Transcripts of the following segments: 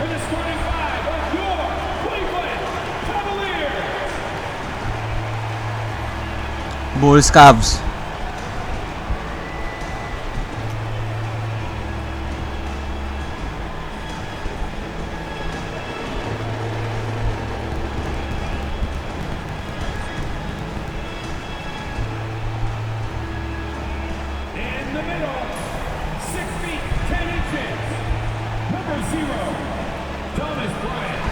for the starting five of your Cleveland Cavaliers. Bulls, Cavs. In the middle, 6 feet 10 inches, number 0, Thomas Bryant.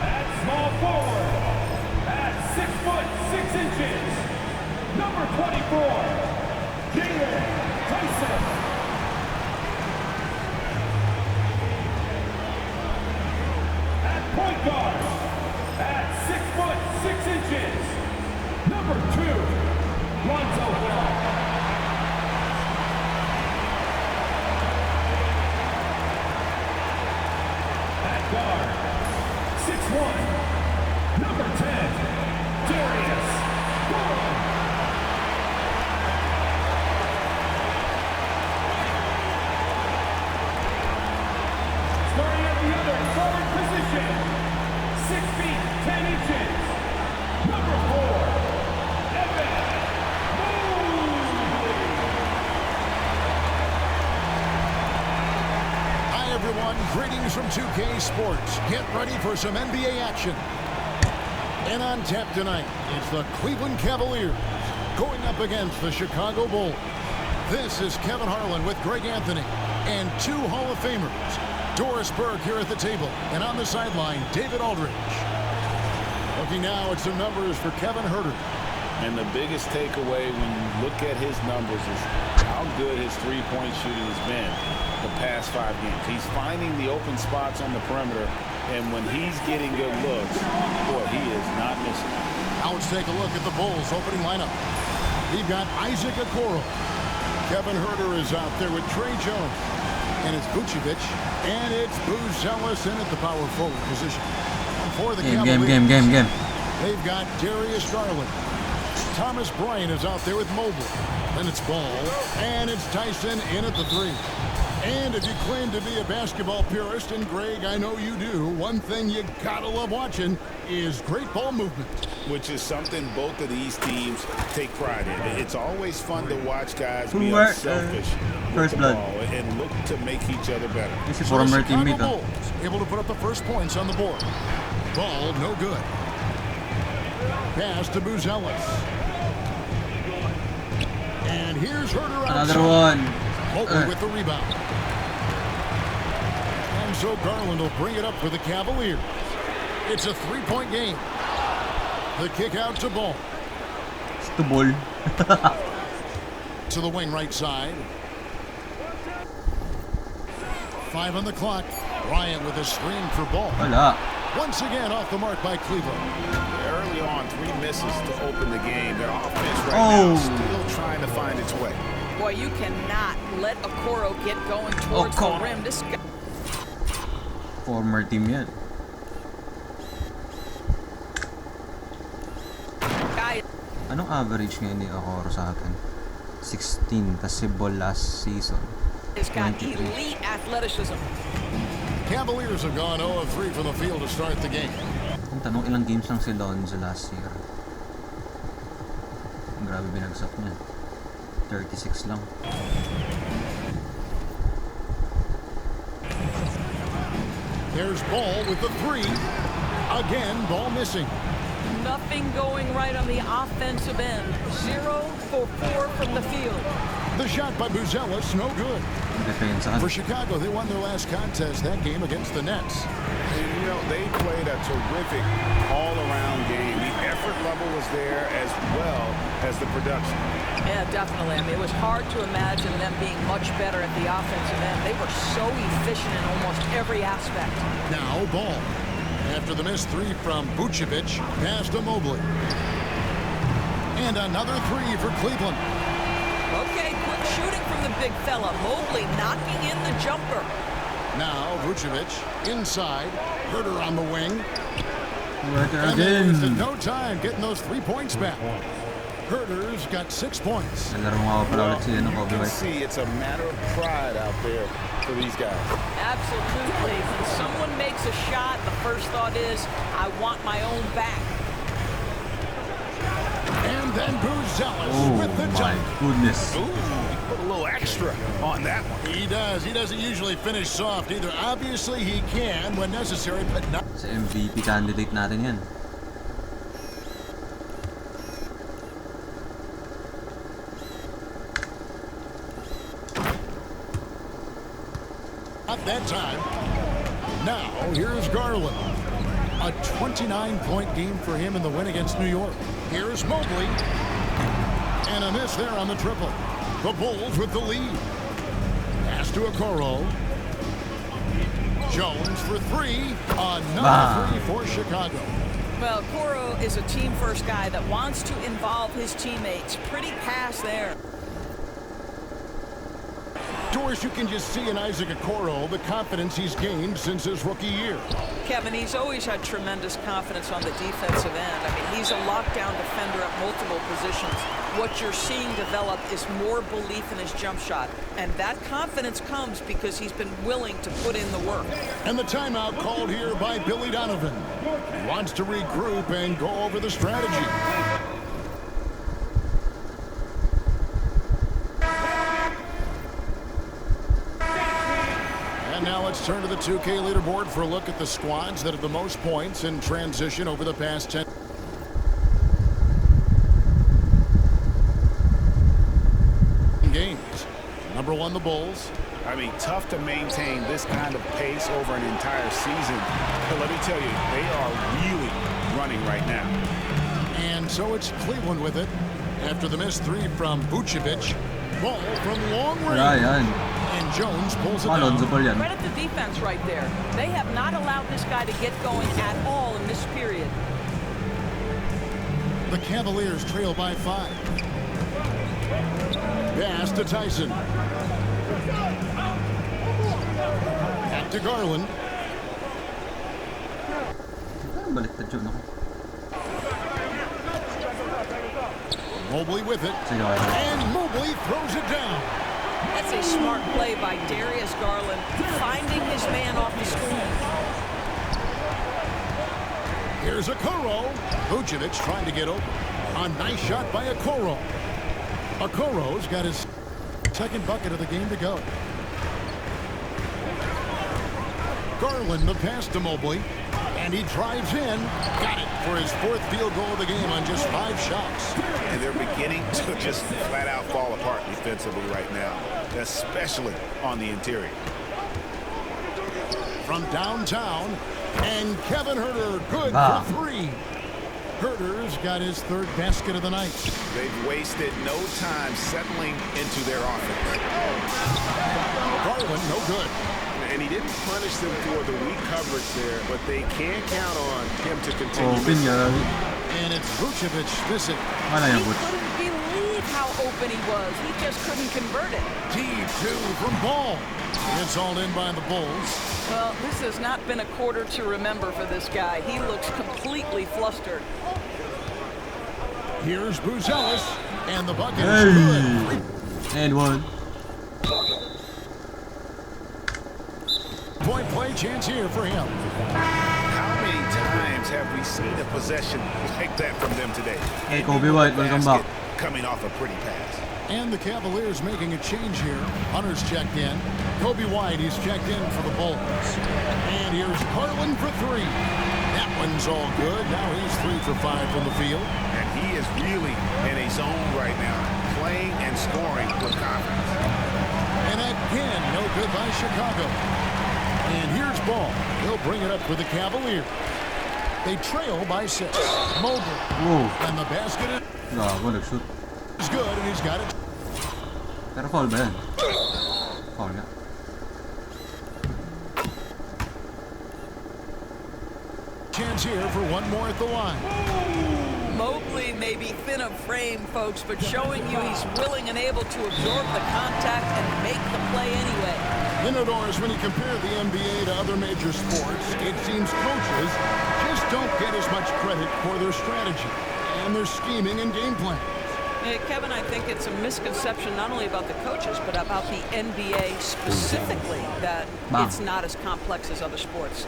At small forward, at 6 foot 6 inches, number 24, Jalen Tyson. At point guard, at 6 foot 6 inches, number 2, Lonzo Ball. At guard, 6'1", number 10, Darius Garland. Starting at the other forward position, 6 feet 10 inches, number 4, Evan Mobley. Hi everyone, greetings from 2K Sports. Get ready for some NBA action. And on tap tonight, it's the Cleveland Cavaliers going up against the Chicago Bulls. This is Kevin Harlan with Greg Anthony and 2 Hall of Famers. Doris Berg here at the table, and on the sideline, David Aldridge. Looking now at some numbers for Kevin Huerter. And the biggest takeaway when you look at his numbers is how good his three-point shooting has been the past 5 games. He's finding the open spots on the perimeter, and when he's getting good looks, boy, he is not missing. Now let's take a look at the Bulls opening lineup. We've got Isaac Okoro. Kevin Huerter is out there with Trey Jones. And it's Vucevic. And it's Buzelis in at the power forward position. For the Cavaliers, they've got Darius Garland. Thomas Bryant is out there with Mobley. Then it's Ball. And it's Tyson in at the 3. And if you claim to be a basketball purist, and Greg, I know you do, one thing you gotta love watching is great ball movement. Which is something both of these teams take pride in. It's always fun to watch guys be Who unselfish with first the blood ball and look to make each other better. This is So the former Chicago teammate. Bulls able to put up the first points on the board. Ball, no good. Pass to Buzelis. And here's Huerter Another outside. one. Mobley with the rebound. And so Garland will bring it up for the Cavaliers. It's a 3-point game. The kick out to Ball. It's the ball. To the wing right side. 5 on the clock. Bryant with a screen for Ball. Wala. Once again off the mark by Cleveland. Early on, 3 misses to open the game. Their offense right now is still trying to find its way. Boy, you cannot let Okoro get going towards the Okoro. rim. This guy. Former team yan. Anong average ngayon ni Okoro sa atin? 16, kasi ball last season. Has got 23. elite athleticism. Cavaliers have gone 0 of 3 from the field to start the game. Ang tanong, ilang games lang si Lonzo last year? Grabe binagsak niya. 36 lang. There's Ball with the 3. Again, Ball missing. Nothing going right on the offensive end. 0 for 4 from the field. The shot by Buzelis, no good. Depensa. For Chicago, they won their last contest, that game against the Nets. You know, they played a terrific all-around game. The effort level was there as well as the production. Yeah, definitely. I mean, it was hard to imagine them being much better at the offensive end. They were so efficient in almost every aspect. Now Ball. After the missed 3 from Vucevic, pass to Mobley. And another 3 for Cleveland. Okay, quick shooting from the big fella. Mobley knocking in the jumper. Now Vucevic inside. Huerter on the wing. Huerter And they again. wasted no time getting those 3 points back. Herder's got 6 points. Nalaro nga ako pala ulit si You Kobe can White. see it's a matter of pride out there for these guys. Absolutely. When someone makes a shot, the first thought is, I want my own back. And then Buzelis Oh with the my dunk. goodness. Ooh, put a little extra on that one. He does. He doesn't usually finish soft either. Obviously, he can when necessary, but not. Sa MVP candidate natin yan. Not that time. Now, here's Garland. A 29-point game for him in the win against New York. Here's Mobley. And a miss there on the triple. The Bulls with the lead. Pass to Okoro. Jones for 3. Another 3 for Chicago. Well, Koro is a team-first guy that wants to involve his teammates. Pretty pass there. Doris, you can just see in Isaac Okoro the confidence he's gained since his rookie year. Kevin, he's always had tremendous confidence on the defensive end. I mean, he's a lockdown defender at multiple positions. What you're seeing develop is more belief in his jump shot. And that confidence comes because he's been willing to put in the work. And the timeout called here by Billy Donovan. He wants to regroup and go over the strategy. And now let's turn to the 2K leaderboard for a look at the squads that have the most points in transition over the past 10 games. Number 1, the Bulls. I mean, tough to maintain this kind of pace over an entire season. But let me tell you, they are really running right now. And so it's Cleveland with it. After the missed 3 from Vucevic. Ball from long range. Wala yan. And Jones pulls it Alonzo down. ball yan. Credit the defense right there. They have not allowed this guy to get going at all in this period. The Cavaliers trail by 5. Pass to Tyson. Back to Garland. Baliktad yun ako. Mobley with it. Sige, okay. And Mobley throws it down. That's a smart play by Darius Garland, finding his man off the screen. Here's Okoro. Vucevic trying to get open. A nice shot by Okoro. Okoro's got his second bucket of the game to go. Garland, the pass to Mobley. And he drives in. Got it for his 4th field goal of the game on just 5 shots. And they're beginning to just flat out fall apart defensively right now, especially on the interior. From downtown, and Kevin Herder good Ah. for 3. Herder's got his 3rd basket of the night. They've wasted no time settling into their offense. Garland, no good. And he didn't punish them for the weak coverage there, but they can count on him to continue. Open yan. And it's Vucevic missing. Mana He yan, Butch? couldn't believe how open he was. He just couldn't convert it. Deep 2 from Ball. It's all in by the Bulls. Well, this has not been a quarter to remember for this guy. He looks completely flustered. Here's Buzelis, and the bucket is good. Hey! And 1. Point play chance here for him. How many times have we seen a possession like that from them today? Hey, Kobe White, welcome back. Coming off a pretty pass. And the Cavaliers making a change here. Hunter's checked in. Kobe White, he's checked in for the Bulls. And here's Garland for 3. That one's all good. Now he's 3 for 5 from the field. And he is really in a zone right now, playing and scoring with confidence. And again, no good by Chicago. And here's Ball. He'll bring it up for the Cavaliers. They trail by 6. Mobley. Wow. And the basket Gago, nag-shoot. is good, and he's got it. Pero foul ba yan? Foul nga. Chance here for one more at the line. Mobley may be thin of frame, folks, but showing you he's willing and able to absorb the contact and make the play anyway. You know, Doris, when you compare the NBA to other major sports, it seems coaches just don't get as much credit for their strategy and their scheming and game plan. Kevin, I think it's a misconception not only about the coaches, but about the NBA specifically, that it's not as complex as other sports.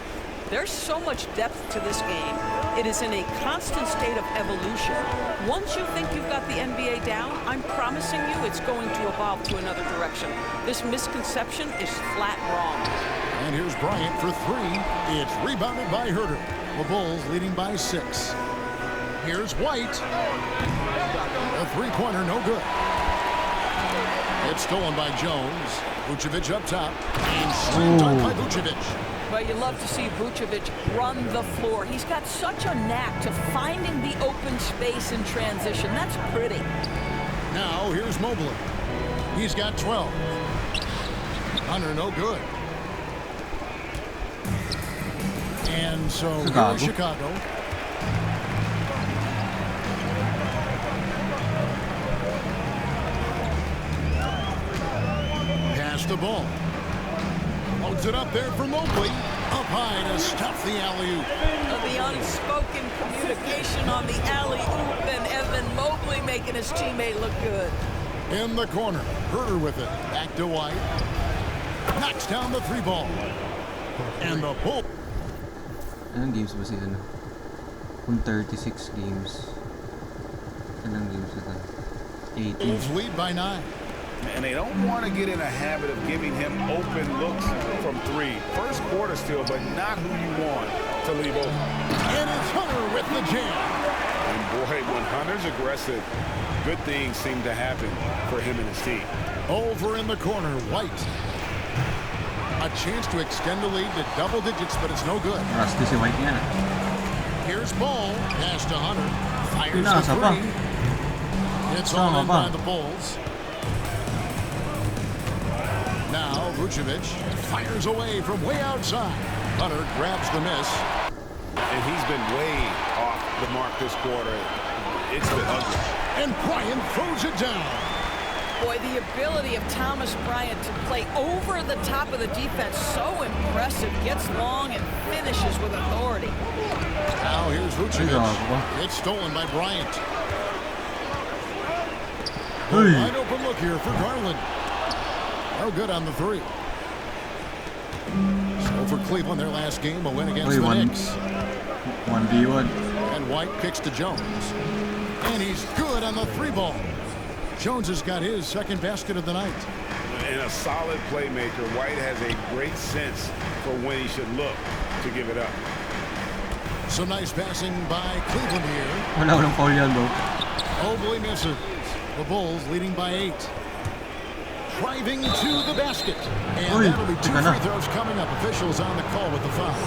There's so much depth to this game. It is in a constant state of evolution. Once you think you've got the NBA down, I'm promising you it's going to evolve to another direction. This misconception is flat wrong. And here's Bryant for three. It's rebounded by Herter. The Bulls leading by 6. Here's White. A three-pointer, no good. It's stolen by Jones. Vucevic up top. And slammed on by Vucevic. Well, you love to see Vucevic run the floor. He's got such a knack to finding the open space in transition. That's pretty. Now here's Mobley. He's got 12. Hunter, no good. And so here's Chicago. Pass the ball. Holds it up there for Mobley. Up high to stuff the alley-oop. The unspoken communication on the alley-oop, and Evan Mobley making his teammate look good. In the corner. Herter with it. Back to White. Knocks down the three ball. And the Bull. Anong games ba sila? Kung 36 games. Anong games ito? 18. Bulls lead by 9. And they don't want to get in a habit of giving him open looks from 3. First quarter still, but not who you want to leave open. And it's Hunter with the jam. And boy, when Hunter's aggressive, good things seem to happen for him and his team. Over in the corner, White. A chance to extend the lead to double digits, but it's no good. Rusty si White yan. Here's Ball. Pass to Hunter. Fires Pinasa the pa. three. It's all in pa. by the Bulls. Now Vucevic fires away from way outside. Hunter grabs the miss. And he's been way off the mark this quarter. It's been ugly. And Bryant throws it down. Boy, the ability of Thomas Bryant to play over the top of the defense, so impressive. Gets long and finishes with authority. Now here's Vucevic. It's stolen by Bryant. Wide open look here for Garland. No good on the three. So for Cleveland, their last game, a win against the Knicks. 1v1. And White kicks to Jones. And he's good on the three ball. Jones has got his second basket of the night. And a solid playmaker, White has a great sense for when he should look to give it up. Some nice passing by Cleveland here. Wala walang foul yan, bro. Mobley misses. The Bulls leading by 8. Driving to the basket. And that'll be 2 free throws coming up. Officials on the call with the foul.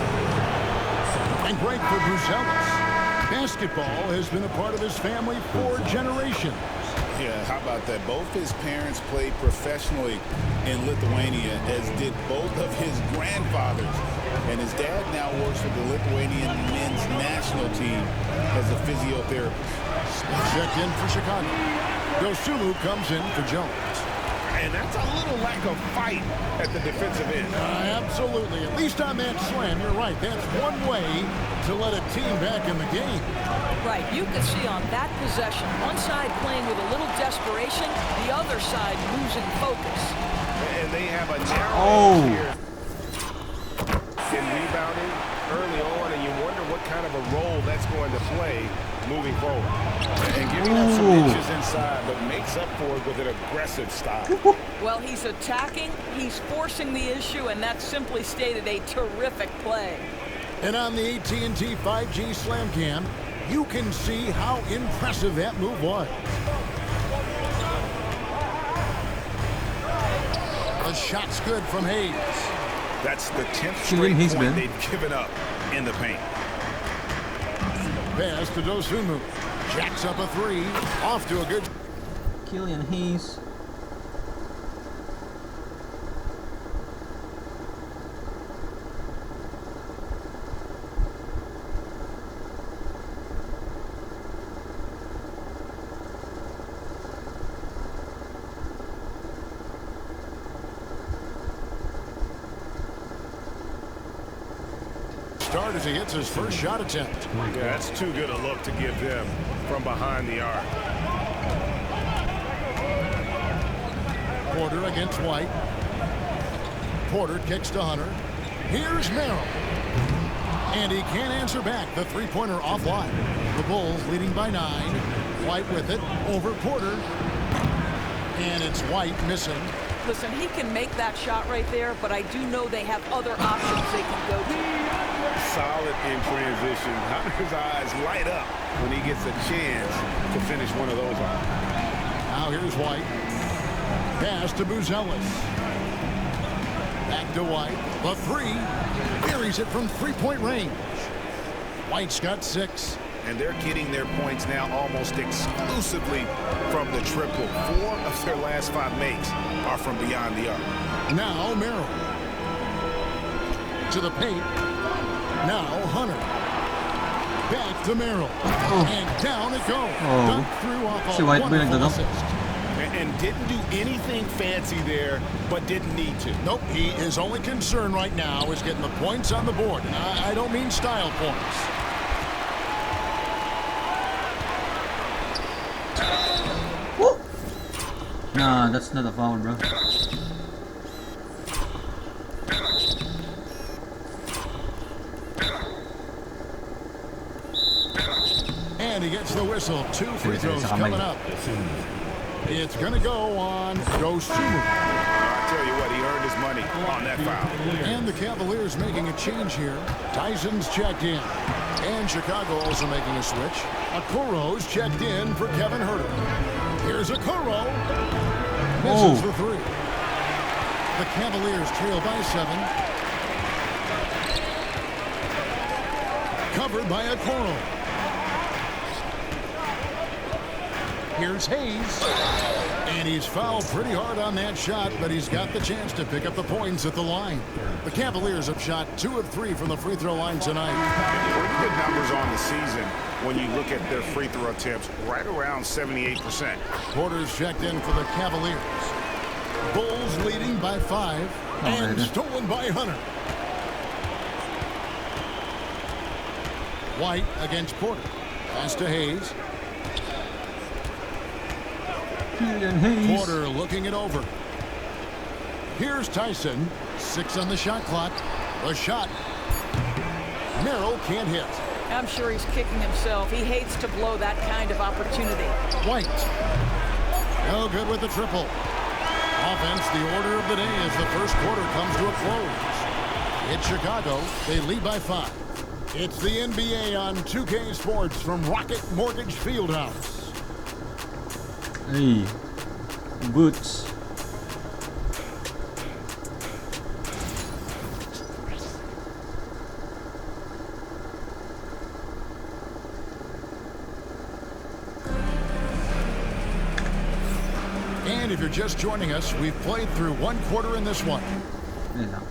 And great for Bruzelis. Basketball has been a part of his family for generations. Yeah, how about that? Both his parents played professionally in Lithuania, as did both of his grandfathers. And his dad now works for the Lithuanian men's national team as a physiotherapist. Checked in for Chicago. Dosulu comes in for Jones. And that's a little lack of fight at the defensive end. Absolutely. At least on that slam, you're right. That's one way to let a team back in the game. Right. You can see on that possession, one side playing with a little desperation, the other side losing focus. And they have a narrow here in rebounding early on, and you wonder what kind of a role that's going to play moving forward. And giving up some inches inside, but makes up for it with an aggressive style. Well, he's attacking, he's forcing the issue, and that simply stated a terrific play. And on the AT&T 5G Slam Cam, you can see how impressive that move was. The shot's good from Hayes. That's the 10th straight point they've given up in the paint. Pass to Dosunmu. Jacks up a three. Off to a good... Killian Hayes. Start as he hits his first shot attempt. Yeah, that's too good a look to give them from behind the arc. Porter against White. Porter kicks to Hunter. Here's Merrill. And he can't answer back. The three-pointer offline. The Bulls leading by 9. White with it. Over Porter. And it's White missing. Listen, he can make that shot right there, but I do know they have other options they can go to. Solid in transition. Hunter's eyes light up when he gets a chance to finish one of those off. Now here's White. Pass to Buzelis. Back to White. The three. Buries it from three-point range. White's got 6. And they're getting their points now almost exclusively from the triple. 4 of their last 5 makes are from beyond the arc. Now Merrill. To the paint. Now Hunter. Back to Merrill. And down it goes. Dunk through off Si a White ba wonderful nagdadunk? assist. And didn't do anything fancy there, but didn't need to. Nope, his only concern right now is getting the points on the board. And I don't mean style points. Nah, that's not a foul, bro. And he gets the whistle. 2 free throws Sa kamay. coming up. It's going to go on Dosumu. I tell you what, he earned his money on that foul. And the Cavaliers making a change here. Tyson's checked in. And Chicago also making a switch. Okuro's checked in for Kevin Herter. Here's Okuro. Misses the three. The Cavaliers trail by 7. Covered by Okuro. Here's Hayes. And he's fouled pretty hard on that shot, but he's got the chance to pick up the points at the line. The Cavaliers have shot 2 of 3 from the free throw line tonight. Pretty good numbers on the season when you look at their free throw attempts, right around 78%. Porter's checked in for the Cavaliers. Bulls leading by 5. And stolen by Hunter. White against Porter. Pass to Hayes. Porter looking it over. Here's Tyson. 6 on the shot clock. The shot. Merrill can't hit. I'm sure he's kicking himself. He hates to blow that kind of opportunity. White. No good with the triple. Offense, the order of the day as the first quarter comes to a close. It's Chicago. They lead by 5. It's the NBA on 2K Sports from Rocket Mortgage Fieldhouse. Hey, boots. And if you're just joining us, we've played through 1 quarter in this one. Ayun lang.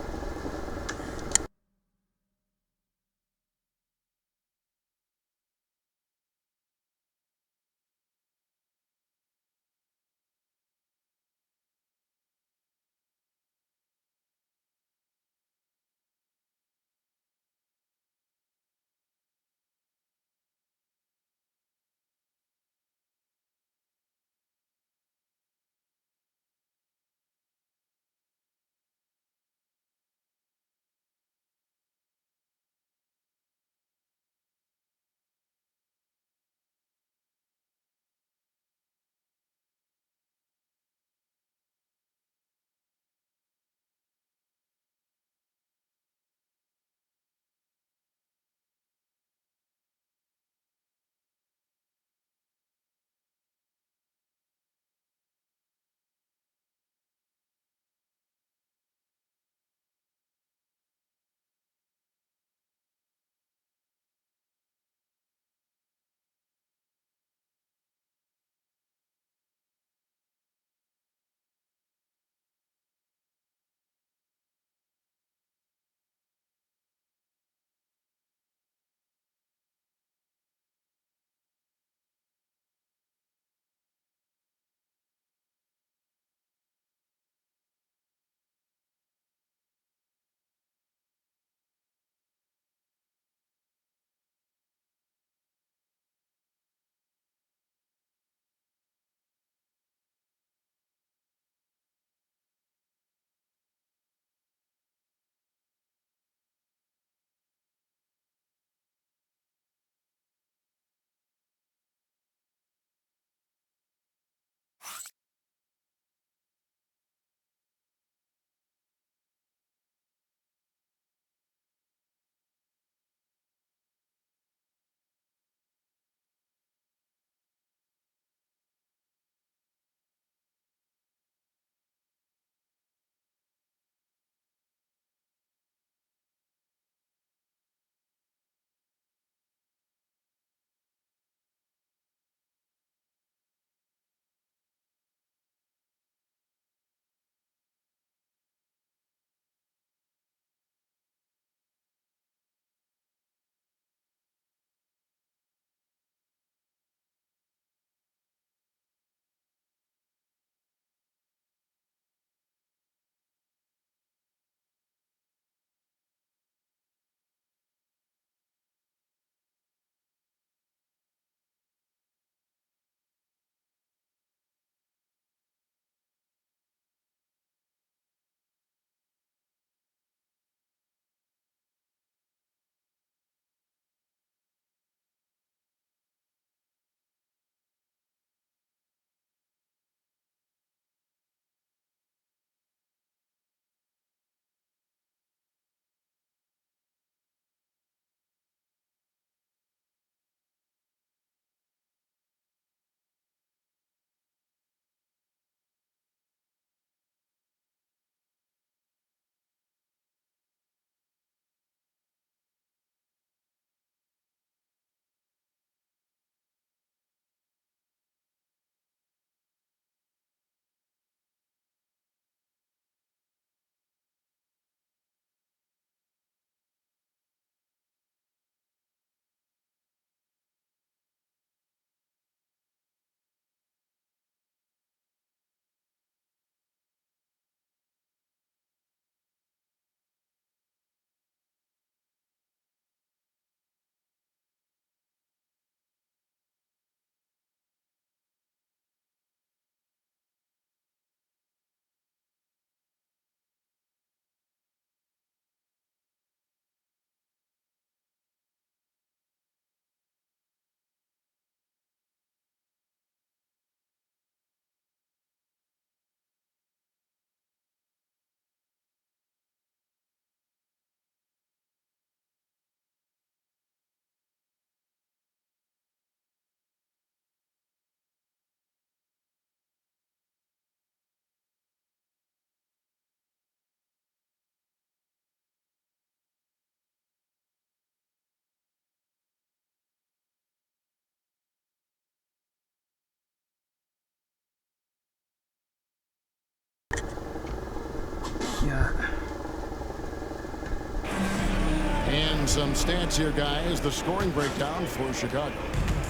And some stats here, guys. The scoring breakdown for Chicago.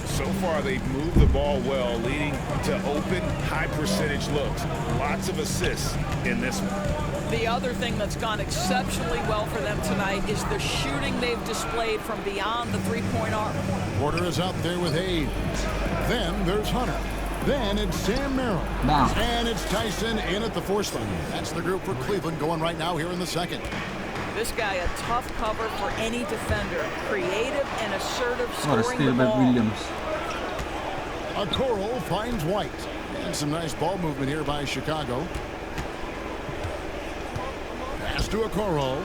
So far, they've moved the ball well, leading to open, high-percentage looks. Lots of assists in this one. The other thing that's gone exceptionally well for them tonight is the shooting they've displayed from beyond the three-point arc. Porter is out there with Hayes. Then there's Hunter. Then it's Sam Merrill. Wow. And it's Tyson in at the 4 spot. That's the group for Cleveland going right now here in the second. This guy, a tough cover for any defender. Creative and assertive What a scoring the steal by ball. Williams. Okoro finds White. And some nice ball movement here by Chicago. Pass to Okoro.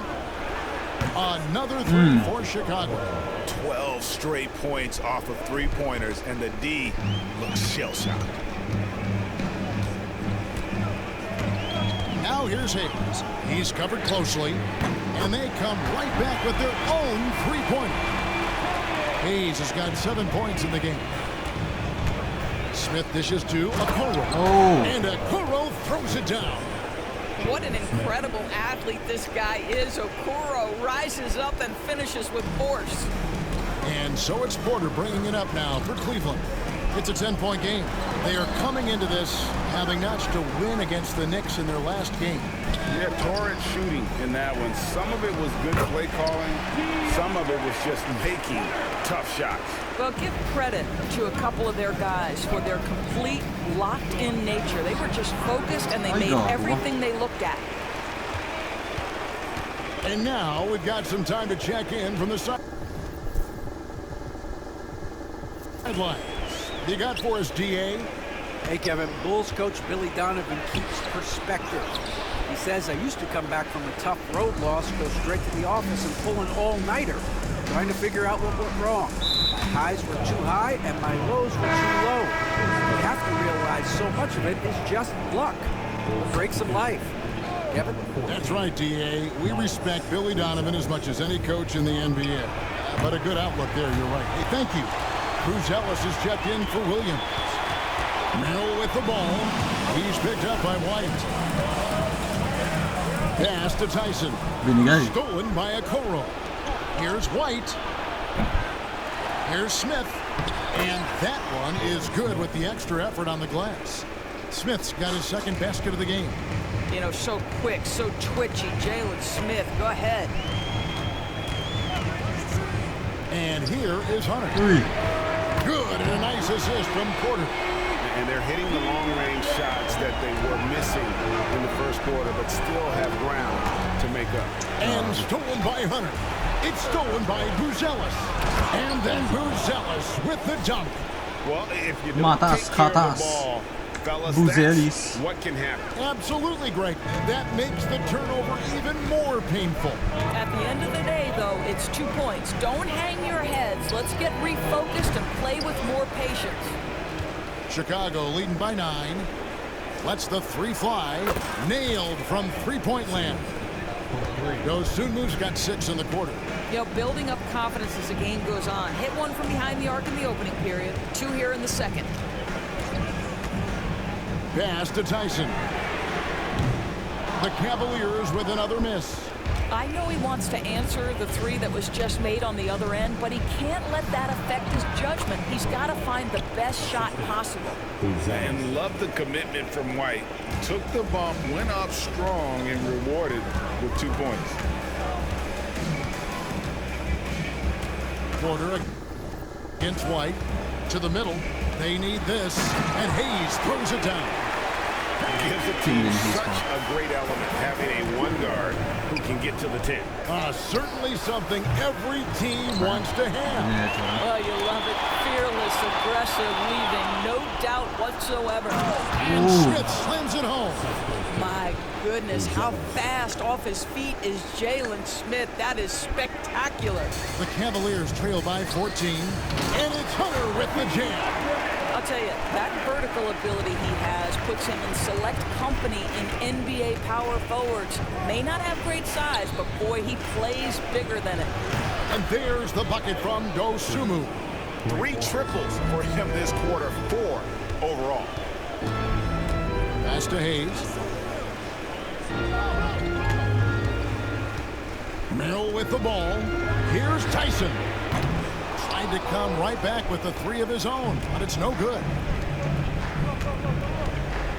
Another three for Chicago. 12 straight points off of three-pointers, and the D looks shell-shocked. Now here's Hayes. He's covered closely. And they come right back with their own three-pointer. Hayes has got 7 points in the game. Smith dishes to Okoro. Oh. And Okoro throws it down. What an incredible athlete this guy is. Okoro rises up and finishes with force. And so it's Porter bringing it up now for Cleveland. It's a 10-point game. They are coming into this having notched a win against the Knicks in their last game. Yeah, torrid shooting in that one. Some of it was good play calling. Some of it was just making tough shots. Well, give credit to a couple of their guys for their complete locked-in nature. They were just focused and they made everything they looked at. And now we've got some time to check in from the sidelines. You got for us, DA? Hey, Kevin, Bulls coach Billy Donovan keeps perspective. He says, I used to come back from a tough road loss, go straight to the office and pull an all-nighter, trying to figure out what went wrong. My highs were too high and my lows were too low. You have to realize so much of it is just luck. What breaks of life. Kevin? That's right, DA. We respect Billy Donovan as much as any coach in the NBA. But a good outlook there, you're right. Hey, thank you. Cruz Ellis is checked in for Williams. Merrill with the ball. He's picked up by White. Pass to Tyson. Binigay. Stolen by Okoro. Here's White. Here's Smith. And that one is good with the extra effort on the glass. Smith's got his second basket of the game. You know, so quick, so twitchy. Jalen Smith, go ahead. And here is Hunter. Good, and a nice assist from Porter. And they're hitting the long-range shots that they were missing in the first quarter, but still have ground to make up. And stolen by Hunter. It's stolen by Buzelis. And then Buzelis with the dunk. Well, if you don't Matas, take care of katas. the ball, fellas, Buzelis. that's what can happen. Absolutely great. That makes the turnover even more painful. At the end of the day, though, it's 2 points. Don't hang your heads. Let's get refocused and play with more patience. Chicago leading by 9. Lets the three fly. Nailed from three-point land. Dosunmu's got 6 in the quarter. You know, building up confidence as the game goes on. Hit one from behind the arc in the opening period. 2 here in the second. Pass to Tyson. The Cavaliers with another miss. I know he wants to answer the 3 that was just made on the other end, but he can't let that affect his judgment. He's got to find the best shot possible. And love the commitment from White. Took the bump, went up strong, and rewarded with 2 points. Porter against White. To the middle. They need this. And Hayes throws it down. Gives the team such a great element, having a one guard who can get to the 10. Certainly something every team wants to have. Oh, you love it. Fearless, aggressive, leaving no doubt whatsoever. And Smith slams it home. My goodness, how fast off his feet is Jalen Smith. That is spectacular. The Cavaliers trail by 14. And it's Hunter with the jam. I'll tell you, that vertical ability he has puts him in select company in NBA power forwards. May not have great size, but boy, he plays bigger than it. And there's the bucket from Dosunmu. 3 triples for him this quarter, 4 overall. Pass to Hayes. Merrill with the ball. Here's Tyson. Tried to come right back with the three of his own, but it's no good.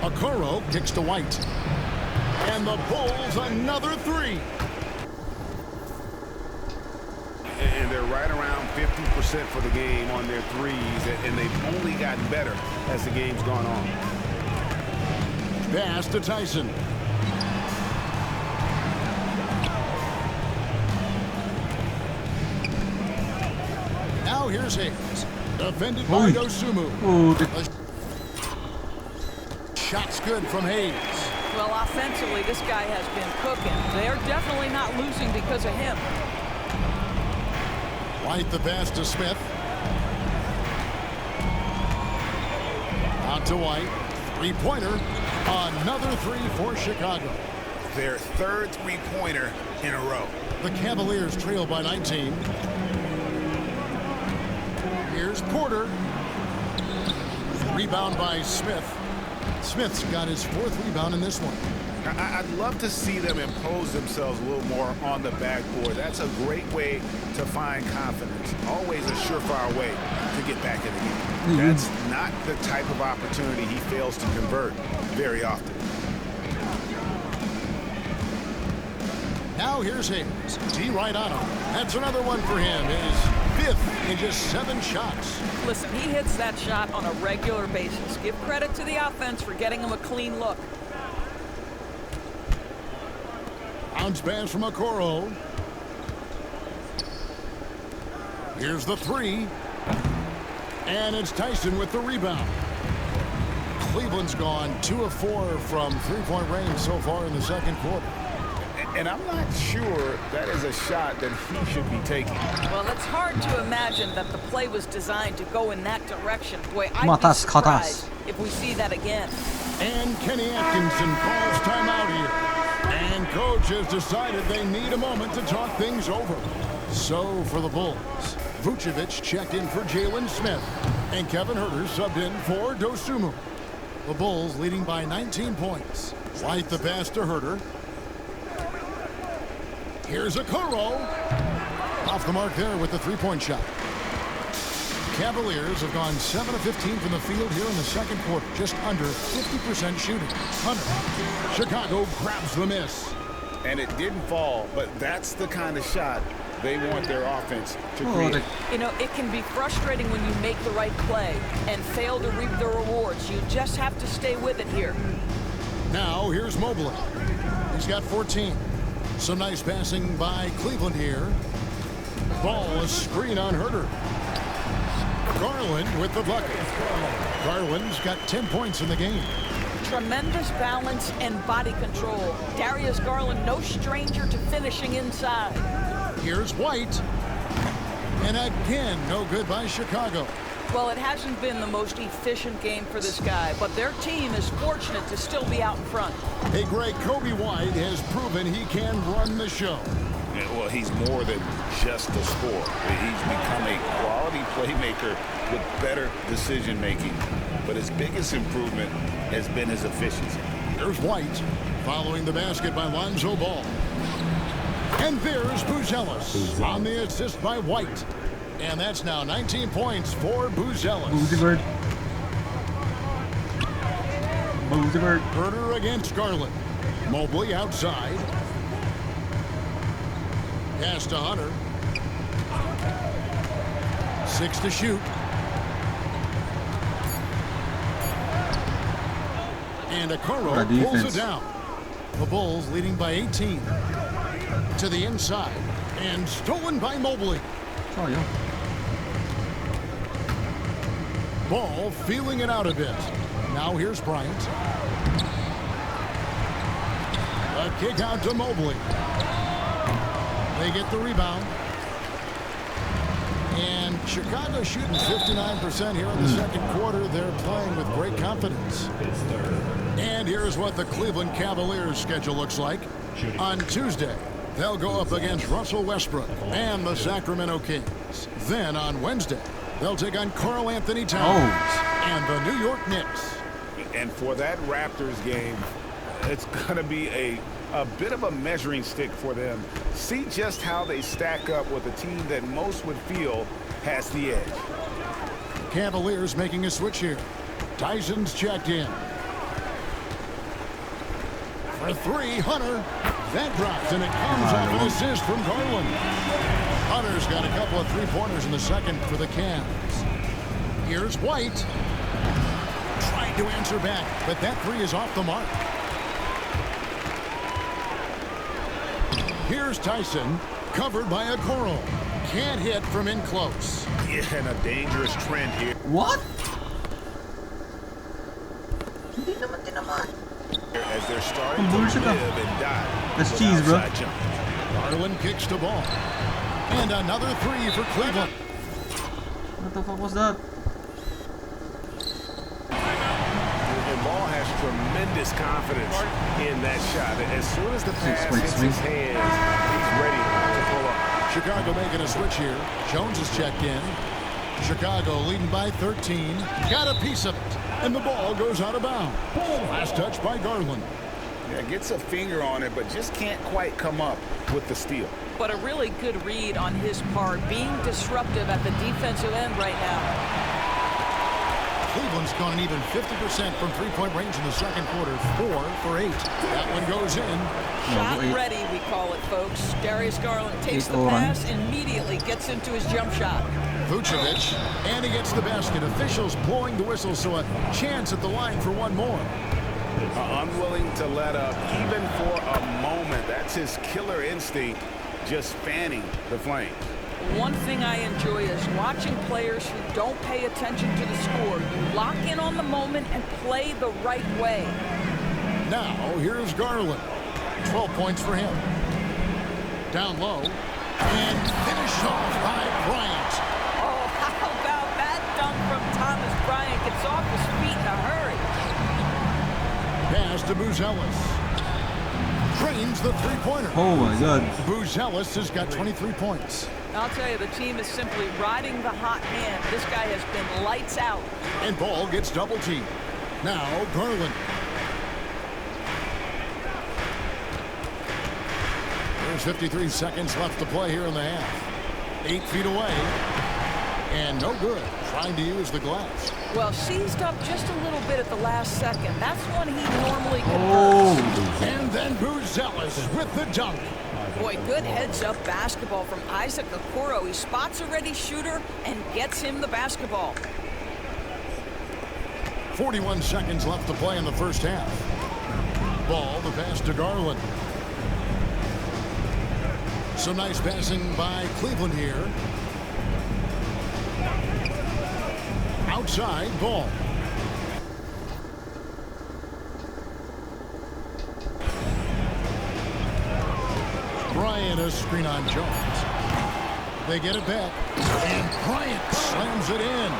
Okoro kicks to White. And the Bulls another three. And they're right around 50% for the game on their threes, and they've only gotten better as the game's gone on. Pass to Tyson. Now here's Hayes. Defended by Oy. Dosumu. Oh, the Shot's good from Hayes. Well, offensively, this guy has been cooking. They're definitely not losing because of him. White the pass to Smith. Out to White. Three-pointer. Another three for Chicago. Their third three-pointer in a row. The Cavaliers trail by 19. Here's Porter. Rebound by Smith. Smith's got his fourth rebound in this one. I'd love to see them impose themselves a little more on the backboard. That's a great way to find confidence. Always a surefire way to get back in the game. That's not the type of opportunity he fails to convert very often. Now here's Hayes. D right on him. That's another one for him. His fifth in just 7 shots. Listen, he hits that shot on a regular basis. Give credit to the offense for getting him a clean look. Bounce pass from Okoro. Here's the three. And it's Tyson with the rebound. Cleveland's gone 2 of 4 from three-point range so far in the second quarter. And I'm not sure that is a shot that he should be taking. Well, it's hard to imagine that the play was designed to go in that direction. Boy, I'd be Matas, surprised katas. if we see that again. And Kenny Atkinson calls timeout here. And coach has decided they need a moment to talk things over. So for the Bulls, Vucevic checked in for Jalen Smith. And Kevin Huerter subbed in for Dosumu. The Bulls leading by 19 points. White the pass to Huerter. Here's Okoro. Off the mark there with the three-point shot. Cavaliers have gone 7 of 15 from the field here in the second quarter. Just under 50% shooting. Hunter. Chicago grabs the miss. And it didn't fall, but that's the kind of shot they want their offense to create. You know, it can be frustrating when you make the right play and fail to reap the rewards. You just have to stay with it here. Now here's Mobley. He's got 14. Some nice passing by Cleveland here. Ball, a screen on Huerter. Garland with the bucket. Garland's got 10 points in the game. Tremendous balance and body control. Darius Garland, no stranger to finishing inside. Here's White. And again, no good by Chicago. Well, it hasn't been the most efficient game for this guy, but their team is fortunate to still be out in front. Hey, Greg, Kobe White has proven he can run the show. Yeah, well, he's more than just a scorer. He's become a quality playmaker with better decision-making. But his biggest improvement has been his efficiency. There's White following the basket by Lonzo Ball. And there's Buzelis on the assist by White. And that's now 19 points for Buzelis. Boozy bird. Huerter against Garland. Mobley outside. Pass to Hunter. 6 to shoot. And Okoro pulls it down. The Bulls leading by 18. To the inside. And stolen by Mobley. Oh, yeah. Ball feeling it out a bit. Now here's Bryant. A kick out to Mobley. They get the rebound. And Chicago shooting 59% here in the second quarter. They're playing with great confidence. And here's what the Cleveland Cavaliers schedule looks like. On Tuesday, they'll go up against Russell Westbrook and the Sacramento Kings. Then on Wednesday, they'll take on Karl Anthony Towns and the New York Knicks. And for that Raptors game, it's going to be a a bit of a measuring stick for them. See just how they stack up with a team that most would feel has the edge. Cavaliers making a switch here. Tyson's checked in. For three, Hunter. That drops, and it comes off an assist from Garland. Hunter's got a couple of three-pointers in the second for the Cavs. Here's White. Tried to answer back, but that three is off the mark. Here's Tyson, covered by a Okoro. Can't hit from in close. Yeah, and a dangerous trend here. What? As they're starting to Bullshit. live and die. That's with cheese, bro. outside jump. Garland kicks the ball. And another three for Cleveland. What the fuck was that? The ball has tremendous confidence in that shot. As soon as the pass Swing, hits swing. his hands, he's ready to pull up. Chicago making a switch here. Jones is checked in. Chicago leading by 13. Got a piece of it. And the ball goes out of bounds. Last touch by Garland. Yeah, gets a finger on it, but just can't quite come up with the steal. But a really good read on his part, being disruptive at the defensive end right now. Cleveland's gone even 50% from three-point range in the second quarter. 4 for 8. That one goes in. Shot wait. ready, we call it, folks. Darius Garland takes the 8-0 run. pass, immediately gets into his jump shot. Vucevic, and he gets the basket. Officials blowing the whistle, so a chance at the line for one more. Unwilling to let up, even for a moment. That's his killer instinct, just fanning the flame. One thing I enjoy is watching players who don't pay attention to the score. You lock in on the moment and play the right way. Now, here's Garland. 12 points for him. Down low, and finished off by Bryant. Oh, how about that dunk from Thomas Bryant? Gets off his feet in a hurry. Pass to Buzelis. Drains the three-pointer. Oh my god. Buzelis has got 23 points. I'll tell you, the team is simply riding the hot hand. This guy has been lights out. And ball gets double-teamed. Now, Garland. There's 53 seconds left to play here in the half. 8 feet away. And no good. Trying to use the glass. Well, seized up just a little bit at the last second. That's when he normally Oh. converts. And then Buzelis with the dunk. Boy, good heads-up basketball from Isaac Okoro. He spots a ready shooter and gets him the basketball. 41 seconds left to play in the first half. Ball, the pass to Garland. Some nice passing by Cleveland here. Outside, ball. Bryant, a screen on Jones. They get it back, and Bryant slams it in.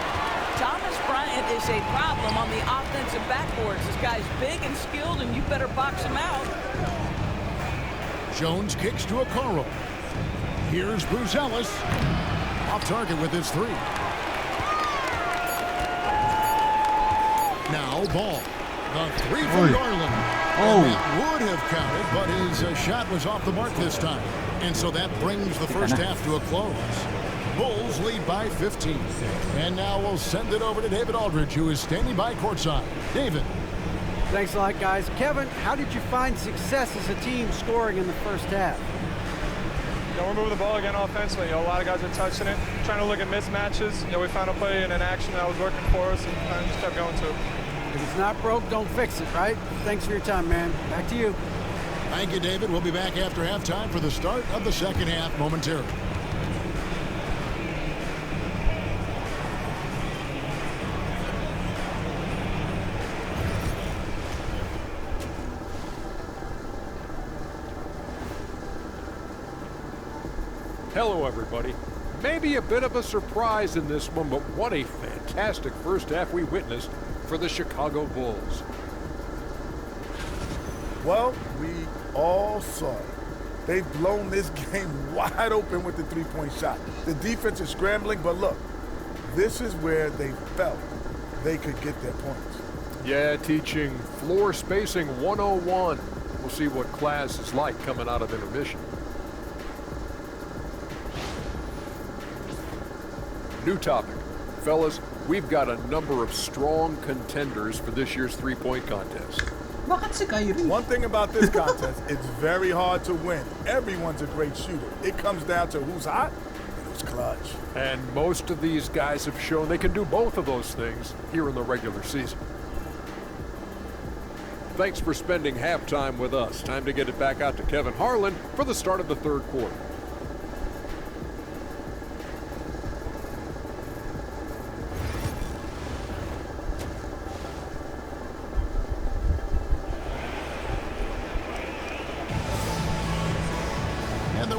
Thomas Bryant is a problem on the offensive backboards. This guy's big and skilled, and you better box him out. Jones kicks to Okoro. Here's Buzelis. Off target with his three. Now ball. The three from Garland. Oh. And that would have counted, but his shot was off the mark this time. And so that brings the first half to a close. Bulls lead by 15. And now we'll send it over to David Aldridge, who is standing by courtside. David. Thanks a lot, guys. Kevin, how did you find success as a team scoring in the first half? We're moving the ball again offensively. A lot of guys are touching it, trying to look at mismatches. We found a play in an action that was working for us and kind of just kept going to it. If it's not broke, don't fix it, right? Thanks for your time, man. Back to you. Thank you, David. We'll be back after halftime for the start of the second half momentarily. Hello, everybody. Maybe a bit of a surprise in this one, but what a fantastic first half we witnessed for the Chicago Bulls. Well, we all saw it. They've blown this game wide open with the three-point shot. The defense is scrambling, but look, this is where they felt they could get their points. Yeah, teaching floor spacing 101. We'll see what CAVS is like coming out of intermission. New topic. Fellas, we've got a number of strong contenders for this year's three-point contest. Bakit si Kyrie? One thing about this contest, it's very hard to win. Everyone's a great shooter. It comes down to who's hot and who's clutch. And most of these guys have shown they can do both of those things here in the regular season. Thanks for spending halftime with us. Time to get it back out to Kevin Harlan for the start of the third quarter.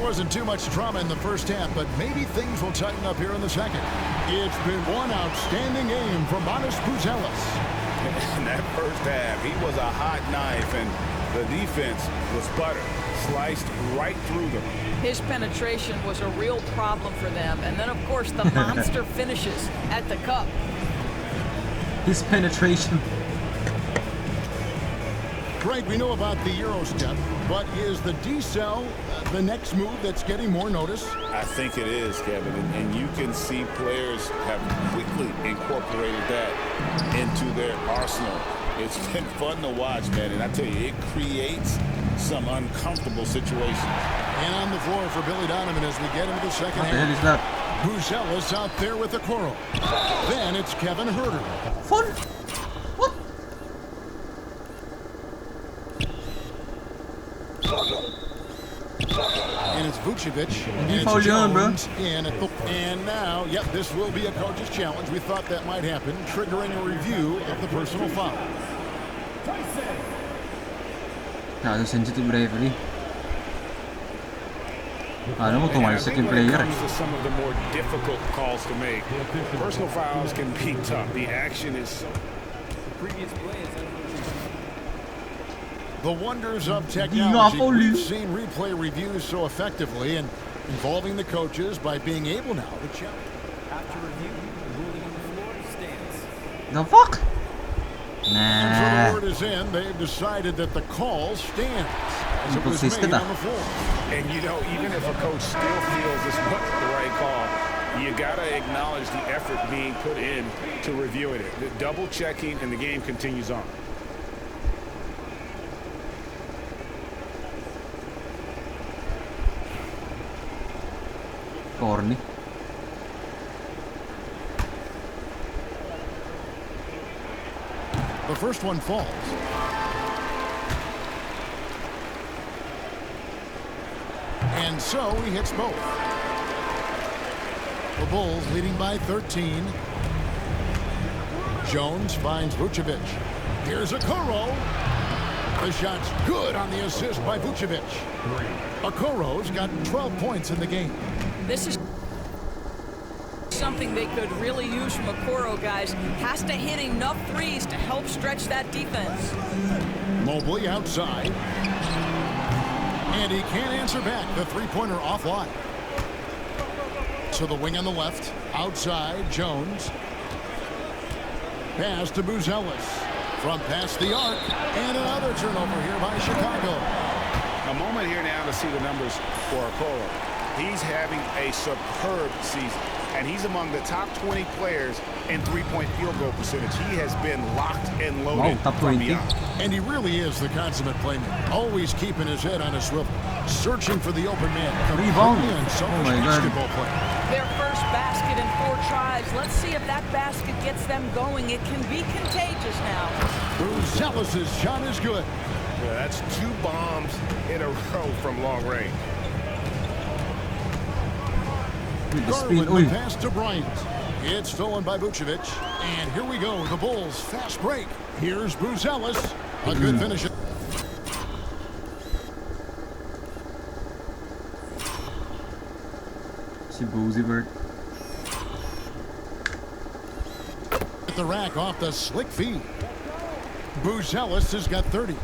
Wasn't too much drama in the first half, but maybe things will tighten up here in the second. It's been one outstanding game from Manas Buzelis. In that first half, he was a hot knife, and the defense was butter, sliced right through them. His penetration was a real problem for them. And then, of course, the monster finishes at the cup. His penetration. Greg, we know about the Euro step, but is the decel the next move that's getting more notice? I think it is, Kevin, and you can see players have quickly incorporated that into their arsenal. It's been fun to watch, man, and I tell you, it creates some uncomfortable situations. And on the floor for Billy Donovan as we get into the second What the hell half. is that? Buzelis out there with the Coro. Then it's Kevin Herter. Fun? What? And it's Vucevic. Hindi And foul yun, bro. Jones in at the, and now, yep, this will be a coach's challenge. We thought that might happen, triggering a review of the personal foul. Nado sensitive referee. Alam mo, And I tumalsik think yung when it player eh. comes to some of the more difficult calls to make, personal fouls can be tough. The action is so... The wonders of nga technology. foul We've yun. seen replay reviews so effectively and involving the coaches by being able now to check. After review, the ruling on the floor stands. The fuck? Until Nah. the word is in, they've decided that the call stands as it was Inconsistent, made ah. on the floor. And, you know, even if a coach still feels this wasn't the right call, you got to acknowledge the effort being put in to reviewing it. The double checking, and the game continues on. Corny. The first one falls. And so he hits both. The Bulls leading by 13. Jones finds Vucevic. Here's Okoro. The shot's good on the assist by Vucevic. Okoro's got 12 points in the game. This is something they could really use from Okoro, guys. Has to hit enough threes to help stretch that defense. Mobley outside. And he can't answer back. The three-pointer offline. To the wing on the left. Outside, Jones. Pass to Buzelis. From past the arc. And another turnover here by Chicago. A moment here now to see the numbers for Okoro. He's having a superb season, and he's among the top 20 players in three-point field goal percentage. He has been locked and loaded Wow, top from 20. beyond. And he really is the consummate playmaker. Always keeping his head on a swivel. Searching for the open man. Rebound. Completely unselfish Oh my God. basketball play. Their first basket in 4 tries. Let's see if that basket gets them going. It can be contagious now. Buzelis' shot is good. Yeah, that's 2 bombs in a row from long range. With the Garland, spin. Uy. the pass to Bryant. It's stolen by Vucevic. And here we go. The Bulls fast break. Here's Buzelis. A good finish. Si Boozy Bird. At the rack off the slick feed. Buzelis has got 30.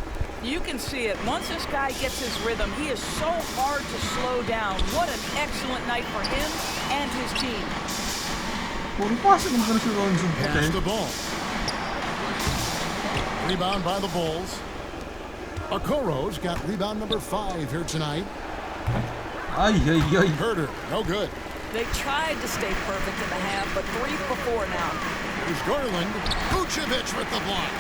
You can see it. Once this guy gets his rhythm, he is so hard to slow down. What an excellent night for him and his team. Puro pasok naman si Ronson. Pass Okay. the ball. Rebound by the Bulls. Okoro's got rebound number 5 here tonight. Ay, ay, ay. Herder, no good. They tried to stay perfect in the half, but 3 for 4 now. Here's Garland. Vucevic with the block.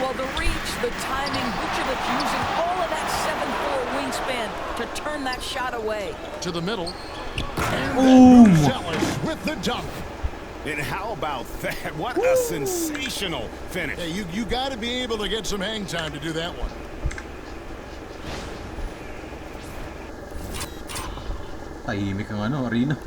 Well, the reach, the timing, Vucevic using all of that 7'4" wingspan to turn that shot away. To the middle. And then Buzelis with the dunk. And how about that? What a sensational finish. Hey, you got to be able to get some hang time to do that one. Tahimik ang arena.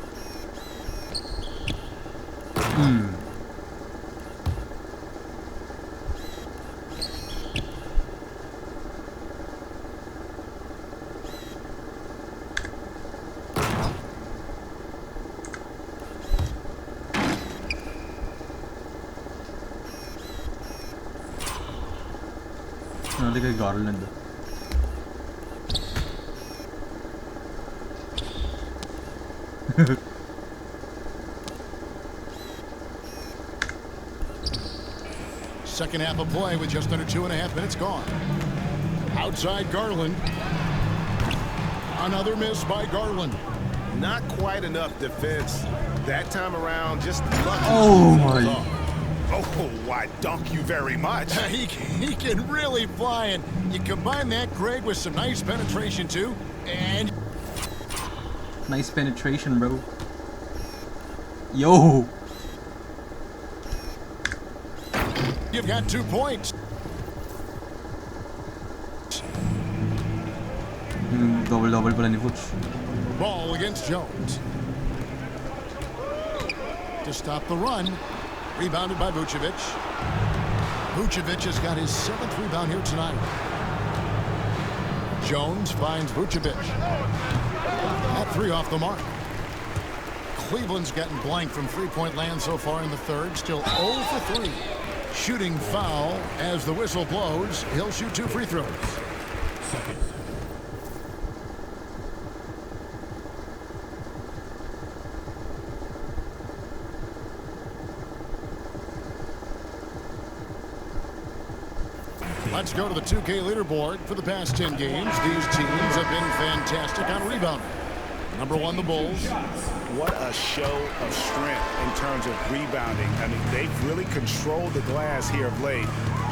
Nali kay Garland. Second half of play with just under 2.5 minutes gone. Outside Garland. Another miss by Garland. Not quite enough defense that time around. Just lucky. Oh my. Oh, why, dunk you very much. He can really fly, and you combine that, Greg, with some nice penetration, too, and... Nice penetration, bro. Yo! You've got 2 points. Double-double pala ni Vooch. Ball against Jones. To stop the run. Rebounded by Vucevic. Vucevic has got his 7th rebound here tonight. Jones finds Vucevic. That 3 off the mark. Cleveland's gotten blank from three-point land so far in the third. Still 0 for 3. Shooting foul as the whistle blows. He'll shoot 2 free throws. Let's go to the 2K leaderboard. For the past 10 games, these teams have been fantastic on rebounding. Number 1, the Bulls. What a show of strength in terms of rebounding. I mean, they've really controlled the glass here of late,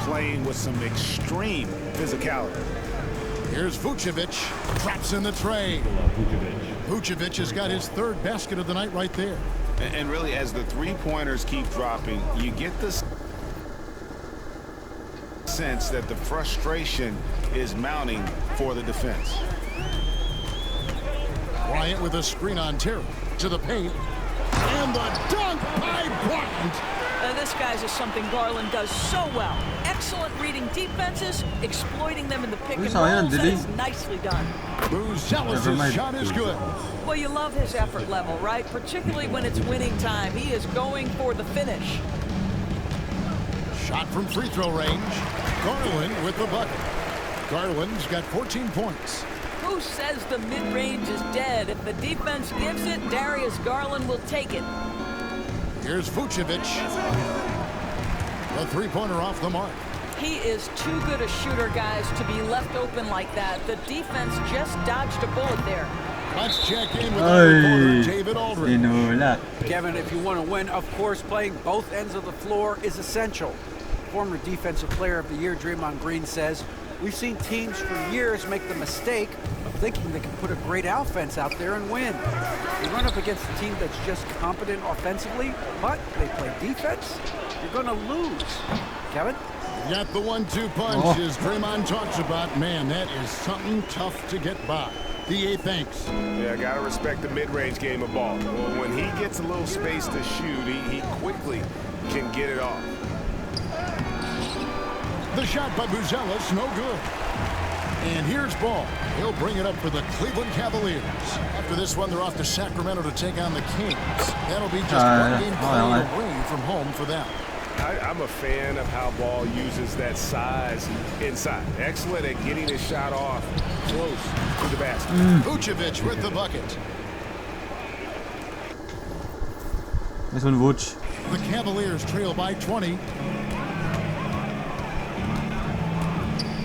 playing with some extreme physicality. Here's Vucevic. Traps in the tray. Vucevic has got his 3rd basket of the night right there. And really, as the three-pointers keep dropping, you get this sense that the frustration is mounting for the defense. Bryant with a screen on Terry. To the paint. And the dunk by Bryant. This, guys, is something Garland does so well. Excellent reading defenses, exploiting them in the pick and rolls, and it's nicely done. Buzelis' shot is good. Well, you love his effort level, right? Particularly when it's winning time. He is going for the finish. Shot from free throw range. Garland with the bucket. Garland's got 14 points. Who says the mid-range is dead? If the defense gives it, Darius Garland will take it. Here's Vucevic. The three-pointer off the mark. He is too good a shooter, guys, to be left open like that. The defense just dodged a bullet there. Let's check in with our reporter, David Aldridge. Kevin, if you want to win, of course, playing both ends of the floor is essential. Former Defensive Player of the Year Draymond Green says, we've seen teams for years make the mistake of thinking they can put a great offense out there and win. You run up against a team that's just competent offensively, but they play defense, you're going to lose. Kevin? Got the 1-2 punch as Draymond talks about. Man, that is something tough to get by. DA thanks. Yeah, I gotta respect the mid-range game of ball. Well, when he gets a little space to shoot, he quickly can get it off. The shot by Buzelis, no good. And here's Ball. He'll bring it up for the Cleveland Cavaliers. After this one, they're off to Sacramento to take on the Kings. That'll be just one game played away from home for them. I'm a fan of how Ball uses that size inside. Excellent at getting his shot off close to the basket. Vucevic with the bucket. This one, Vooch. The Cavaliers trail by 20.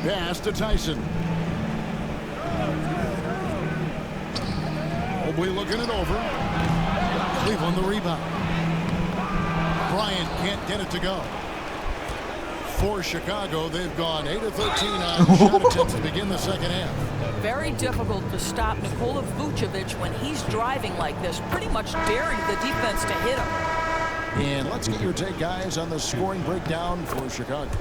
Pass to Tyson. Mobley looking it over. Cleveland the rebound. Bryant can't get it to go. For Chicago, they've gone 8 of 13 on shot attempts to begin the second half. Very difficult to stop Nikola Vucevic when he's driving like this, pretty much daring the defense to hit him. And let's get your take, guys, on the scoring breakdown for Chicago.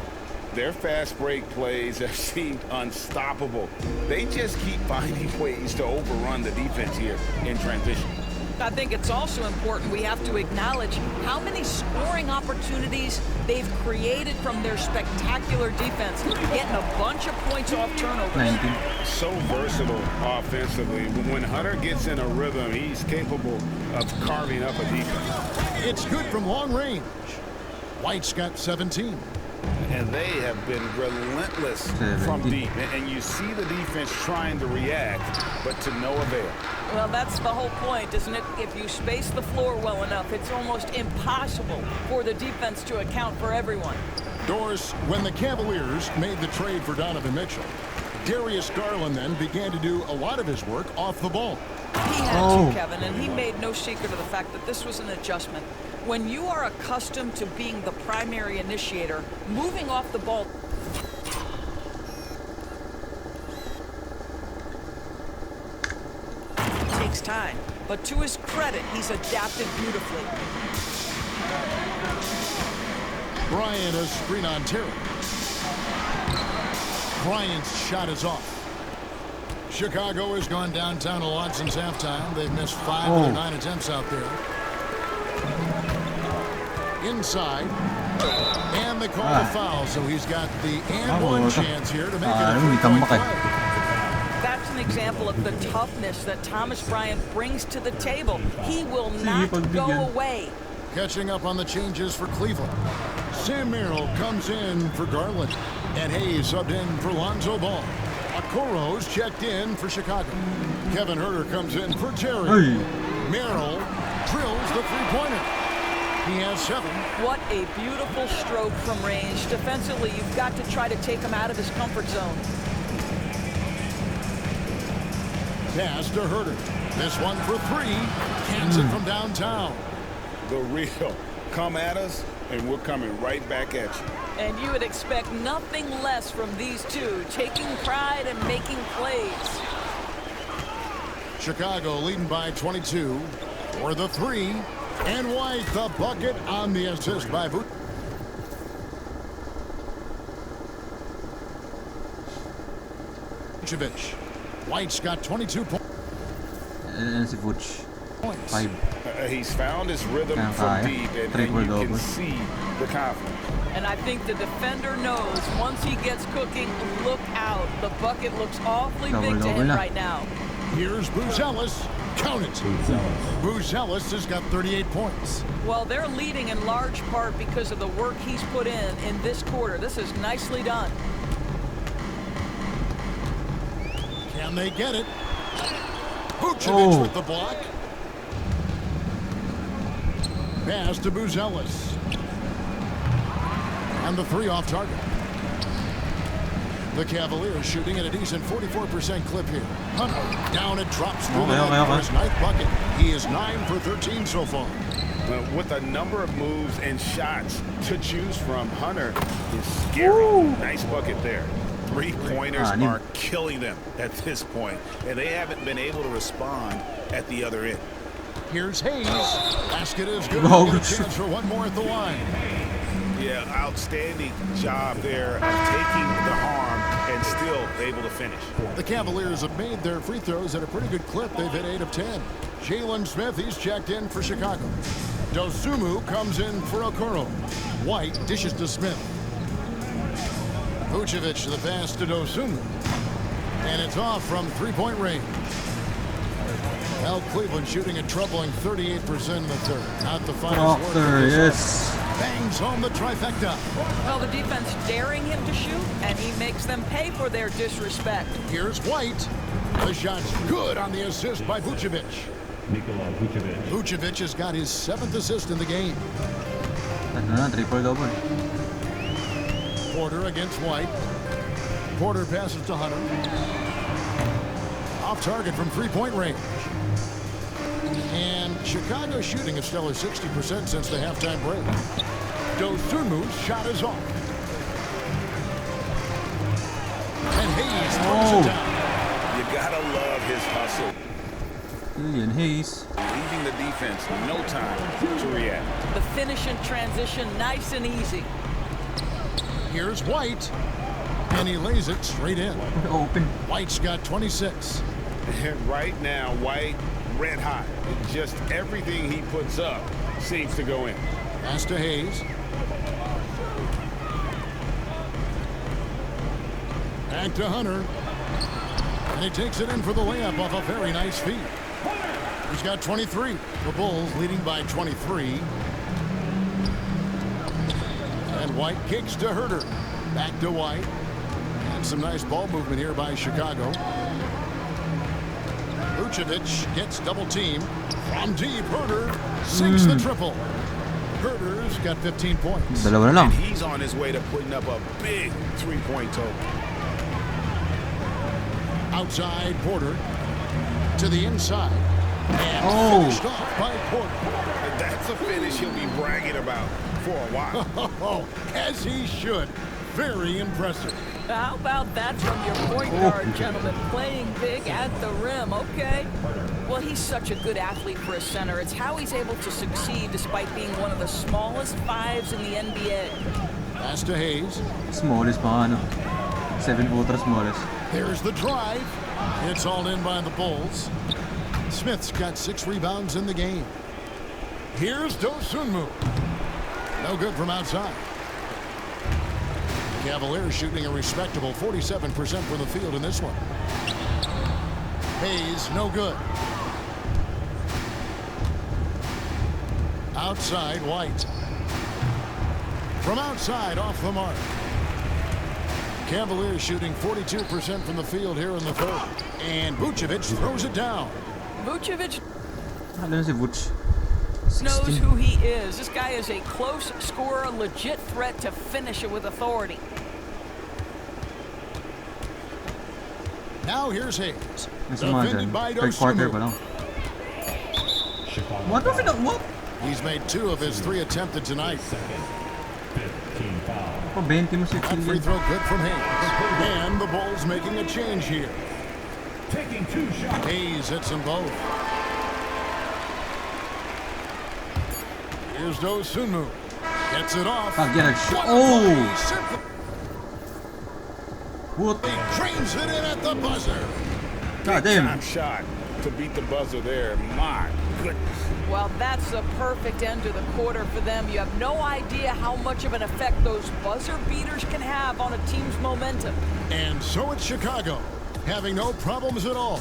Their fast break plays have seemed unstoppable. They just keep finding ways to overrun the defense here in transition. I think it's also important we have to acknowledge how many scoring opportunities they've created from their spectacular defense, getting a bunch of points off turnovers. 19. So versatile offensively. When Hunter gets in a rhythm, he's capable of carving up a defense. It's good from long range. White's got 17. And they have been relentless from deep. And you see the defense trying to react, but to no avail. Well, that's the whole point, isn't it? If you space the floor well enough, it's almost impossible for the defense to account for everyone. Doris, when the Cavaliers made the trade for Donovan Mitchell, Darius Garland then began to do a lot of his work off the ball. He had to, Kevin, and he made no secret of the fact that this was an adjustment. When you are accustomed to being the primary initiator, moving off the ball takes time. But to his credit, he's adapted beautifully. Bryant a screen on Terry. Bryant's shot is off. Chicago has gone downtown a lot since halftime. They've missed 5 of their 9 attempts out there. Inside. And they call the foul, so he's got the and one chance here to make it a 3-point play. That's an example of the toughness that Thomas Bryant brings to the table. He will not go away. Catching up on the changes for Cleveland. Sam Merrill comes in for Garland. And Hayes subbed in for Lonzo Ball. Okoro's checked in for Chicago. Kevin Huerter comes in for Terry. Merrill drills the three-pointer. He has 7. What a beautiful stroke from range. Defensively, you've got to try to take him out of his comfort zone. Pass to Huerter. This one for 3. Cans it from downtown. The real come at us, and we're coming right back at you. And you would expect nothing less from these two, taking pride and making plays. Chicago leading by 22 for the 3. And White the bucket on the assist by Vucevic. White's got 22 points. He's found his rhythm from deep, and you can see the confidence. And I think the defender knows once he gets cooking, look out. The bucket looks awfully big to him right now. Here's Buzelis. Count it. Buzelis has got 38 points. Well, they're leading in large part because of the work he's put in this quarter. This is nicely done. Can they get it? Vucevic with the block. Pass to Buzelis. And the 3 off target. The Cavaliers shooting at a decent 44% clip here. Hunter down and drops through the net for his 9th bucket. He is 9 for 13 so far. With a number of moves and shots to choose from, Hunter is scary. Nice bucket there. 3-pointers are killing them at this point, and they haven't been able to respond at the other end. Here's Hayes. Basket is good. A chance for one more at the line. Yeah, outstanding job there of taking the harm and still able to finish. The Cavaliers have made their free throws at a pretty good clip. They've hit 8 of 10. Jalen Smith, he's checked in for Chicago. Dosunmu comes in for Okoro. White dishes to Smith. Vucevic the pass to Dosunmu. And it's off from 3-point range. Well, Cleveland shooting a troubling 38% in the third. Not the finest work. Yes. Bangs home the trifecta. Well, the defense daring him to shoot, and he makes them pay for their disrespect. Here's White. The shot's good on the assist by Vucevic. Vucevic has got his 7th assist in the game. Triple-double. Porter against White. Porter passes to Hunter. Off target from 3-point range. And Chicago shooting a stellar 60% since the halftime break. Dosunmu's shot is off. And Hayes throws it down. You gotta love his hustle. Killian Hayes. Leaving the defense no time to react. The finish in transition, nice and easy. Here's White. And he lays it straight in. Open. White's got 26. And right now, White red hot. Just everything he puts up seems to go in. Pass to Hayes. Back to Hunter. And he takes it in for the layup off a very nice feed. He's got 23. The Bulls leading by 23. And White kicks to Herter. Back to White. And some nice ball movement here by Chicago. Vucevic gets double team. From deep, Herter sinks the triple. Herter's got 15 points. Dalawa na lang. And he's on his way to putting up a big three-point total. Outside Porter to the inside. And finished off by Porter. That's a finish he'll be bragging about for a while. As he should. Very impressive. How about that from your point guard, gentlemen? Playing big at the rim, okay? Well, he's such a good athlete for a center. It's how he's able to succeed despite being one of the smallest fives in the NBA. Pass to Hayes. Smallest pa ano. 7-footer smallest. There's the drive. It's all in by the Bulls. Smith's got 6 rebounds in the game. Here's Dosunmu. No good from outside. Cavaliers shooting a respectable 47% from the field in this one. Hayes, no good. Outside, White. From outside, off the mark. Cavaliers shooting 42% from the field here in the third. And Vucevic throws it down. Vucevic Ano si Vuc? knows 16. who he is. This guy is a close scorer, legit threat to finish it with authority. Now here's Hayes. Nasa mga dyan. Defended by Third quarter pa Dosunmu. lang. What the fuck? What? He's made 2 of his 3 attempted tonight. Oh, 20 mo si That free Killian. throw good from Hayes. And the Bulls making a change here. Taking 2 shots. Hayes hits them both. Here's Dosunmu. Gets it off. Get it. What a Oh! play. Simply What? trains it in at the buzzer. God damn. Time shot to beat the buzzer there. My goodness. Well, that's the perfect end to the quarter for them. You have no idea how much of an effect those buzzer beaters can have on a team's momentum. And so it's Chicago, having no problems at all.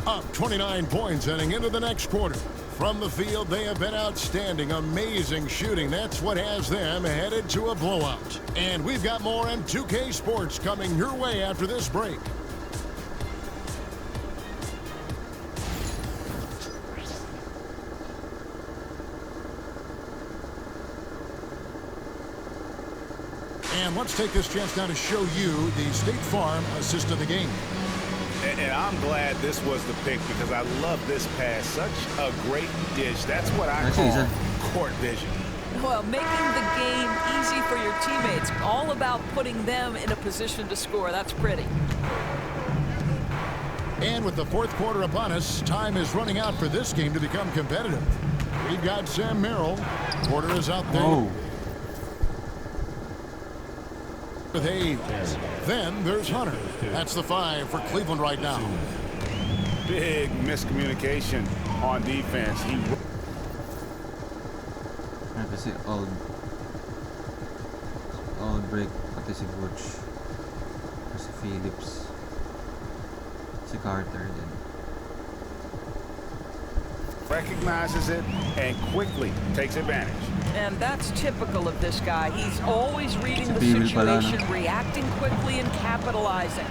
Up 29 points heading into the next quarter. From the field, they have been outstanding. Amazing shooting. That's what has them headed to a blowout. And we've got more M2K Sports coming your way after this break. And let's take this chance now to show you the State Farm assist of the game. And I'm glad this was the pick because I love this pass. Such a great dish. That's what I call court vision. Well, making the game easy for your teammates. All about putting them in a position to score. That's pretty. And with the fourth quarter upon us, time is running out for this game to become competitive. We've got Sam Merrill. Porter is out there. Oh. With Hayes. Then there's Hunter. That's the 5 for Cleveland right now. Big miscommunication on defense. Ano kasi old break pati si Vuc, si Phillips, si Carter din. Recognizes it and quickly takes advantage. And that's typical of this guy. He's always reading the Bibil pala, no? situation, reacting quickly, and capitalizing.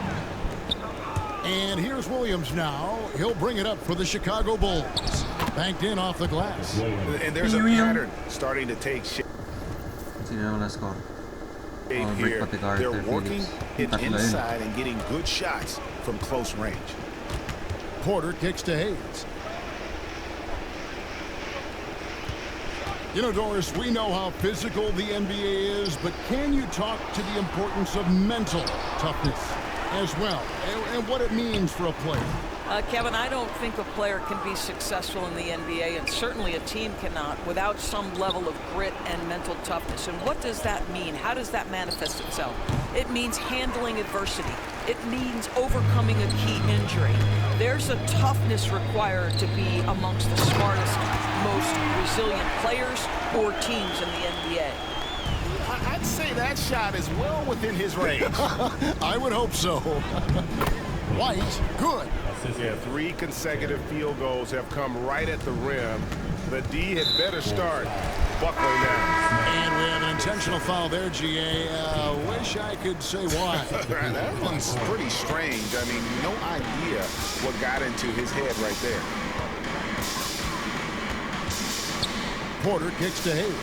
And here's Williams now. He'll bring it up for the Chicago Bulls. Banked in off the glass. And there's a pattern starting to take shape Sino naman na-score? here. pati Carter, They're working it Tatlo yun. inside and getting good shots from close range. Porter kicks to Hayes. You know, Doris, we know how physical the NBA is, but can you talk to the importance of mental toughness as well, and what it means for a player? Kevin, I don't think a player can be successful in the NBA, and certainly a team cannot, without some level of grit and mental toughness. And what does that mean? How does that manifest itself? It means handling adversity. It means overcoming a key injury. There's a toughness required to be amongst the smartest, most resilient players or teams in the NBA. I'd say that shot is well within his range. I would hope so. White, good. Yeah, 3 consecutive field goals have come right at the rim. The D had better start buckling now. And we have an intentional foul there, GA. Wish I could say why. That one's pretty strange. I mean, no idea what got into his head right there. Porter kicks to Hayes.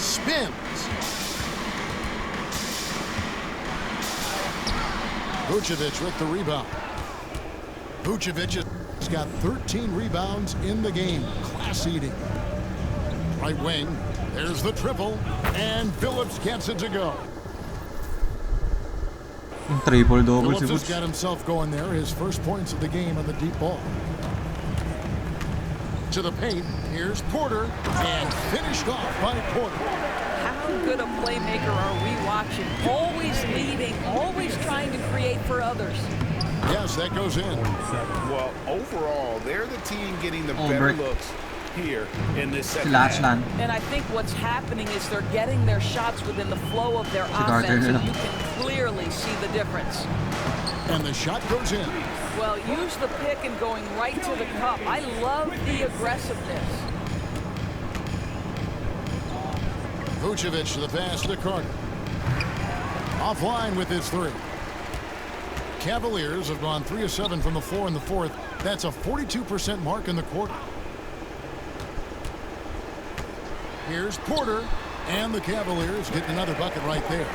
Spins. Vucevic with the rebound. Vucevic has got 13 rebounds in the game. Class eating. Right wing. There's the triple. And Phillips gets it to go. Triple-double Phillips si has Butch. got himself going there. His first points of the game on the deep ball. To the paint. Here's Porter. And finished off by Porter. How good a playmaker are we watching? Always leading, always trying to create for others. Yes, that goes in. Well, overall, they're the team getting the Oh, better break. looks here in this second Last half. land. And I think what's happening is they're getting their shots within the flow of their Carter offense, and nila. you can clearly see the difference. And the shot goes in. Well, use the pick and going right to the cup. I love the aggressiveness. Vucevic to the pass to Carter. Offline with his 3. Cavaliers have gone 3 of 7 from the floor in the 4th. That's a 42% mark in the quarter. Here's Porter, and the Cavaliers get another bucket right there.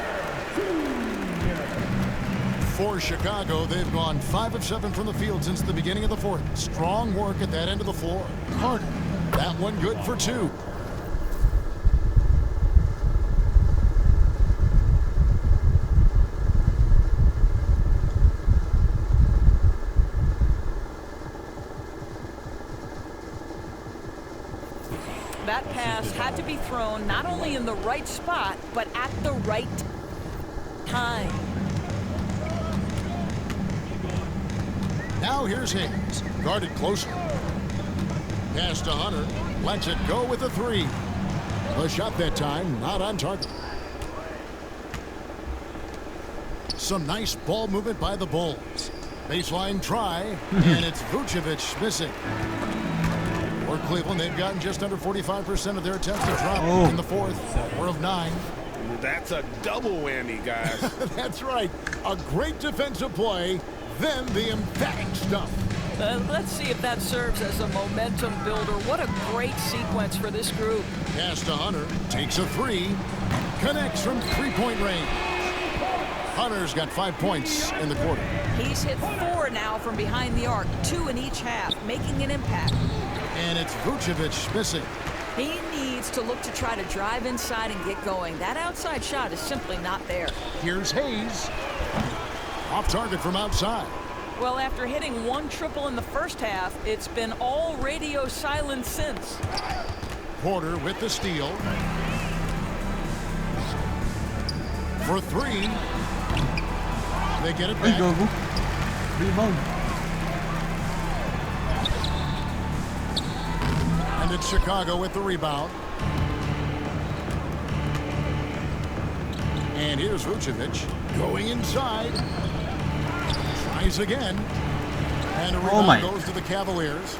For Chicago, they've gone 5 of 7 from the field since the beginning of the 4th. Strong work at that end of the floor. Carter, that one good for 2. That pass had to be thrown not only in the right spot, but at the right time. Now here's Hayes, guarded closer. Pass to Hunter, lets it go with a 3. A shot that time, not on target. Some nice ball movement by the Bulls. Baseline try, and it's Vucevic missing. For Cleveland, they've gotten just under 45% of their attempts to drop in the 4th. 4 of 9. That's a double whammy, guys. That's right. A great defensive play, then the emphatic stuff. Let's see if that serves as a momentum builder. What a great sequence for this group. Pass to Hunter, takes a 3, connects from 3-point range. Hunter's got 5 points in the quarter. He's hit 4 now from behind the arc, 2 in each half, making an impact. And it's Vucevic missing. He needs to look to try to drive inside and get going. That outside shot is simply not there. Here's Hayes. Off target from outside. Well, after hitting 1 triple in the first half, it's been all radio silence since. Porter with the steal. For 3. They get it Ay, back. gago. Rebound. And it's Chicago with the rebound. And here's Vucevic going inside. Tries again. And a rebound goes to the Cavaliers.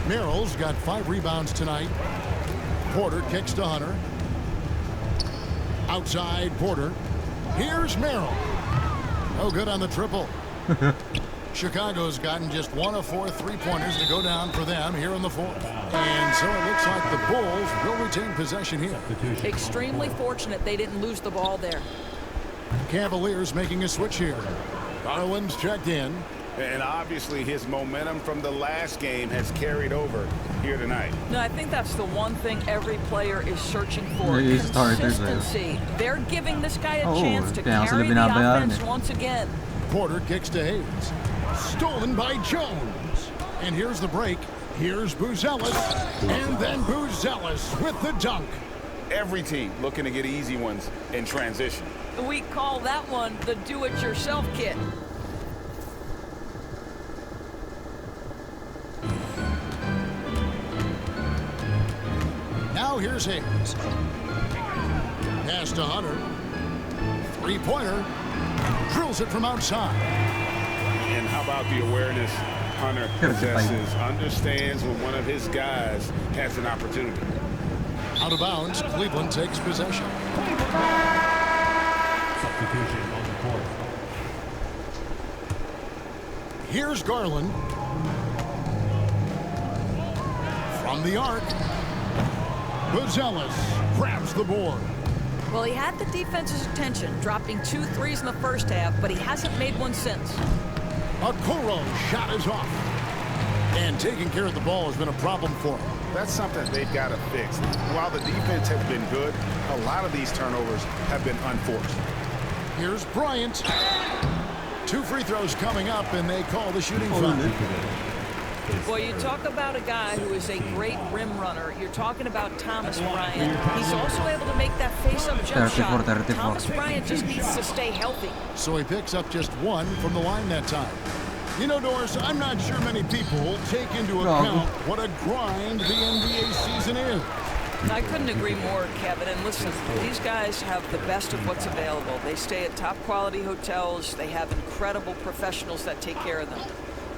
Merrill's got 5 rebounds tonight. Porter kicks to Hunter. Outside Porter. Here's Merrill. No good on the triple. Chicago's gotten just 1 of 4 3-pointers to go down for them here in the 4th. And so it looks like the Bulls will retain possession here. Extremely fortunate they didn't lose the ball there. Cavaliers making a switch here. Garland's checked in. And obviously his momentum from the last game has carried over here tonight. No, I think that's the one thing every player is searching for. Yeah, he's starters, Consistency. They're giving this guy a Oh, chance to kaya sila carry the binabayaran offense once again. Porter kicks to Hayes. Stolen by Jones. And here's the break. Here's Buzelis. And then Buzelis with the dunk. Every team looking to get easy ones in transition. We call that one the do-it-yourself kit. Now here's Hayes. Pass to Hunter. Three-pointer. Drills it from outside. And how about the awareness Hunter possesses? Understands when one of his guys has an opportunity. Out of bounds, Cleveland takes possession. Substitution on the court. Here's Garland. From the arc. Buzelis grabs the board. Well, he had the defense's attention, dropping 2 threes in the first half, but he hasn't made one since. Okoro shot is off. And taking care of the ball has been a problem for him. That's something they've got to fix. While the defense has been good, a lot of these turnovers have been unforced. Here's Bryant. 2 free throws coming up, and they call the shooting foul. Well, you talk about a guy who is a great rim runner. You're talking about Thomas Bryant. He's also able to make that face-up jump 34, shot. 34. Thomas Bryant just needs to stay healthy. So he picks up just 1 from the line that time. You know, Doris, I'm not sure many people take into account what a grind the NBA season is. I couldn't agree more, Kevin. And listen, these guys have the best of what's available. They stay at top-quality hotels. They have incredible professionals that take care of them.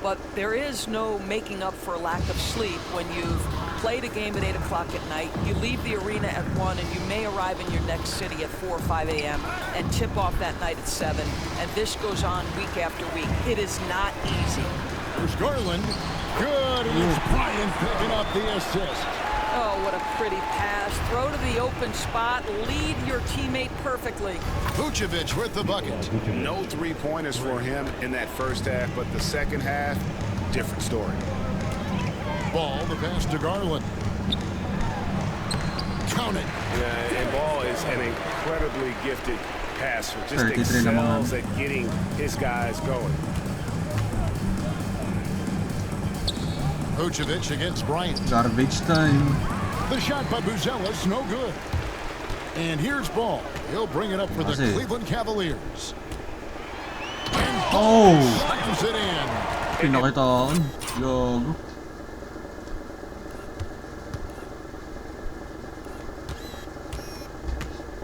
But there is no making up for a lack of sleep when you've played a game at 8 o'clock at night, you leave the arena at 1, and you may arrive in your next city at 4 or 5 a.m. and tip off that night at 7. And this goes on week after week. It is not easy. There's Garland. Good. And it's Bryant picking up the assist. Oh, what a pretty pass. Throw to the open spot. Lead your teammate perfectly. Vucevic with the bucket. No three-pointers for him in that first half, but the second half, different story. Ball, the pass to Garland. Count it. Yeah, and Ball is an incredibly gifted passer. Just 33 excels at getting his guys going. Vucevic against Bryant. Garbage time. The shot by Buzelis, no good. And here's Ball. He'll bring it up for the That's it. Cleveland Cavaliers. Oh! Slams it in. Pinakitaan. Gago.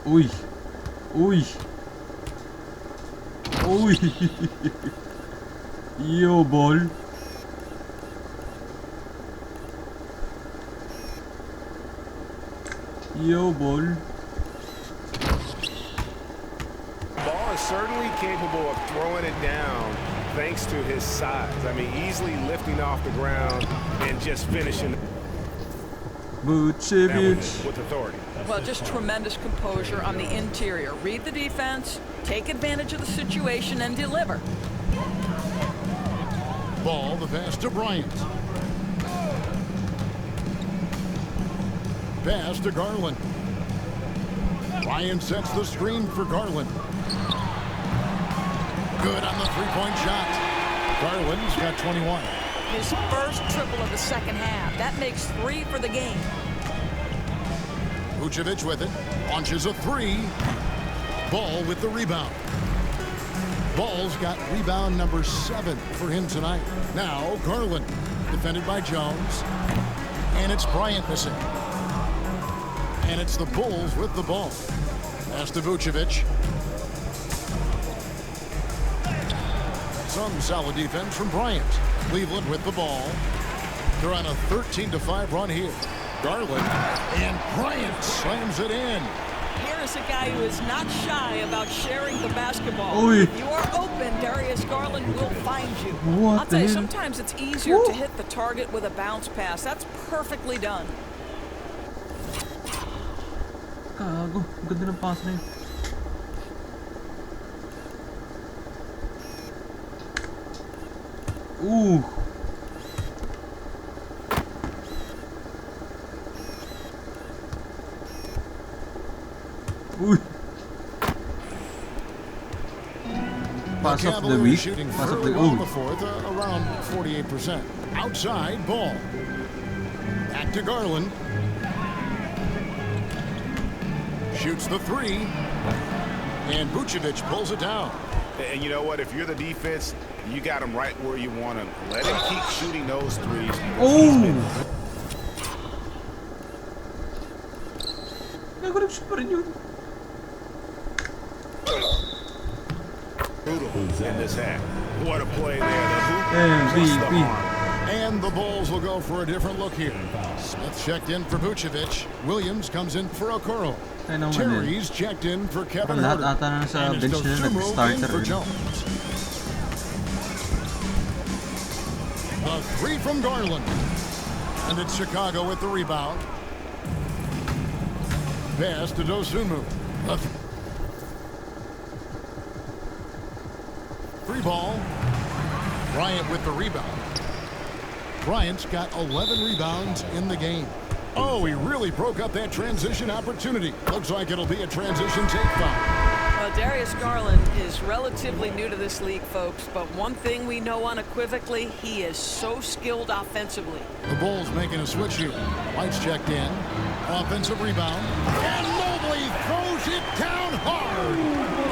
Uy. Uy. Uy. Yo, ball. Yo, ball. Ball is certainly capable of throwing it down thanks to his size. I mean, easily lifting off the ground and just finishing that one Vucevic. with authority. Well, just tremendous composure on the interior. Read the defense, take advantage of the situation, and deliver. Ball, the pass to Bryant. Pass to Garland. Bryant sets the screen for Garland. Good on the three-point shot. Garland's got 21. His first triple of the second half. That makes 3 for the game. Vucevic with it. Launches a 3. Ball with the rebound. Ball's got rebound number 7 for him tonight. Now Garland, defended by Jones. And it's Bryant missing. And it's the Bulls with the ball. Pass to Vucevic. Some solid defense from Bryant. Cleveland with the ball. They're on a 13-5 run here. Garland and Bryant slams it in. Here is a guy who is not shy about sharing the basketball. Oy. If you are open, Darius Garland will find you. What I'll tell you, the hell? sometimes it's easier to hit the target with a bounce pass. That's perfectly done. Gago. Ang ganda ng pass na yun. Ooh. Ooh. Pass of the week. Pass of the well the fourth, around 48%. Outside ball. Back to Garland. Shoots the three. And Vucevic pulls it down. And you know what? If you're the defense, you got him right where you want him. Let him keep shooting those threes. Oh! In this half. What a play there. The hoop plus the arm. And the Bulls will go for a different look here. Smith checked in for Vucevic. Williams comes in for Okoro. Terry's checked in for Kevin Herter. And it's Dosunmu in for Jones. A three from Garland. And it's Chicago with the rebound. Pass to Dosunmu. Free ball. Bryant with the rebound. Bryant's got 11 rebounds in the game. Oh, he really broke up that transition opportunity. Looks like it'll be a transition take foul. Well, Darius Garland is relatively new to this league, folks, but one thing we know unequivocally, he is so skilled offensively. The Bulls making a switch here. White's checked in. Offensive rebound. And Mobley throws it down hard.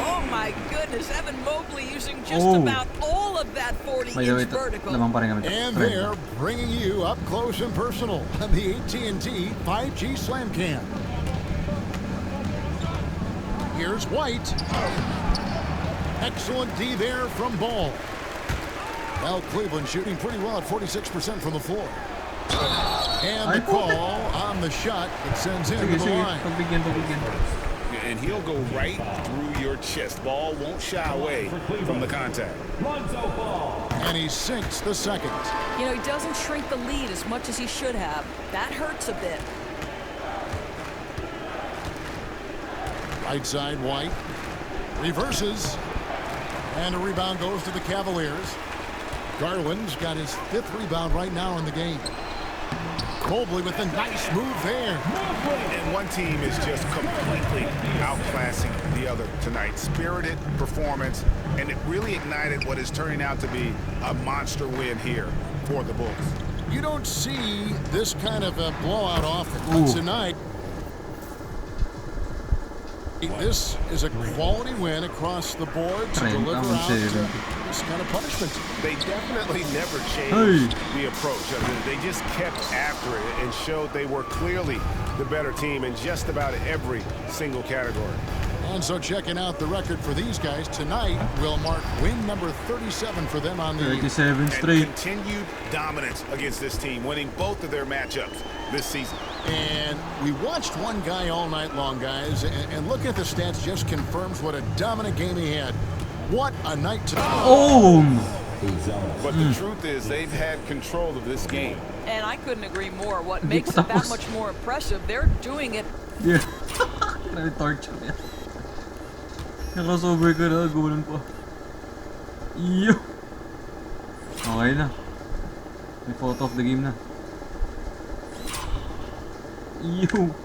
Oh, my goodness. Evan Mobley using just about all of that 40-inch vertical. And they're bringing you up close and personal on the AT&T 5G Slam Cam. Here's White. Excellent D there from Ball. Well, Cleveland shooting pretty well at 46% from the floor. And the call on the shot that sends him to the line. And he'll go right through your chest. Ball won't shy away from the contact. And he sinks the second. You know, he doesn't shrink the lead as much as he should have. That hurts a bit. Right side, White. Reverses. And a rebound goes to the Cavaliers. Garland's got his 5th rebound right now in the game. Mobley with a nice move there. And one team is just completely outclassing the other tonight. Spirited performance, and it really ignited what is turning out to be a monster win here for the Bulls. You don't see this kind of a blowout often, but tonight, this is a quality win across the board to deliver out this kind of punishment. They definitely never changed the approach. I mean, they just kept after it and showed they were clearly the better team in just about every single category. And so checking out the record for these guys tonight will mark win number 37 for them on the year. 37 straight. And continued dominance against this team, winning both of their matchups this season. And we watched one guy all night long, guys, and looking at the stats just confirms what a dominant game he had. What a night tonight. But the truth is they've had control of this game. And I couldn't agree more. What makes it that much more impressive, they're doing it. Yeah. Torture niya. Nakasober ka na, gumanon pa. Iyo. Okay na. May photo of the game na. Iyo.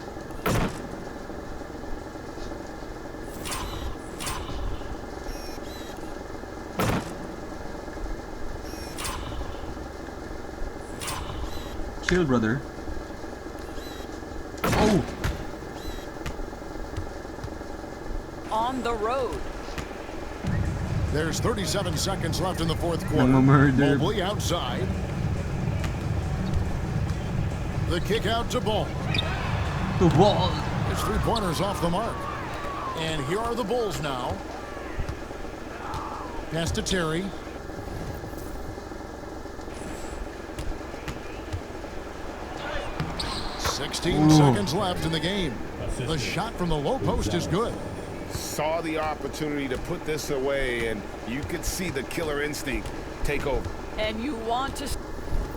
Chill, brother. Oh! On the road. There's 37 seconds left in the fourth quarter. Mobley outside. The kick out to Ball. To Ball. His three-pointers off the mark. And here are the Bulls now. Pass to Terry. Sixteen seconds left in the game. The shot from the low post is good. Saw the opportunity to put this away, and you could see the killer instinct take over. And you want to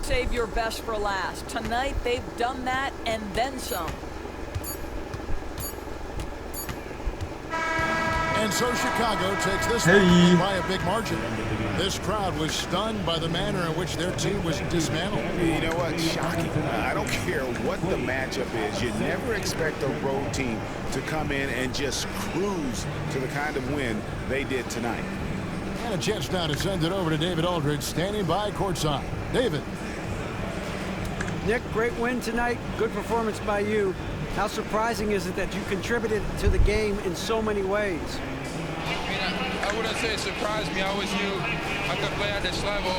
save your best for last. Tonight, they've done that and then some. And And so Chicago takes this Hey. one by a big margin. This crowd was stunned by the manner in which their team was dismantled. You know what? Shocking. I don't care what the matchup is. You never expect a road team to come in and just cruise to the kind of win they did tonight. And a chance now to send it over to David Aldridge, standing by courtside. David. Nick, great win tonight. Good performance by you. How surprising is it that you contributed to the game in so many ways? I mean, I wouldn't say it surprised me. I always knew I could play at this level,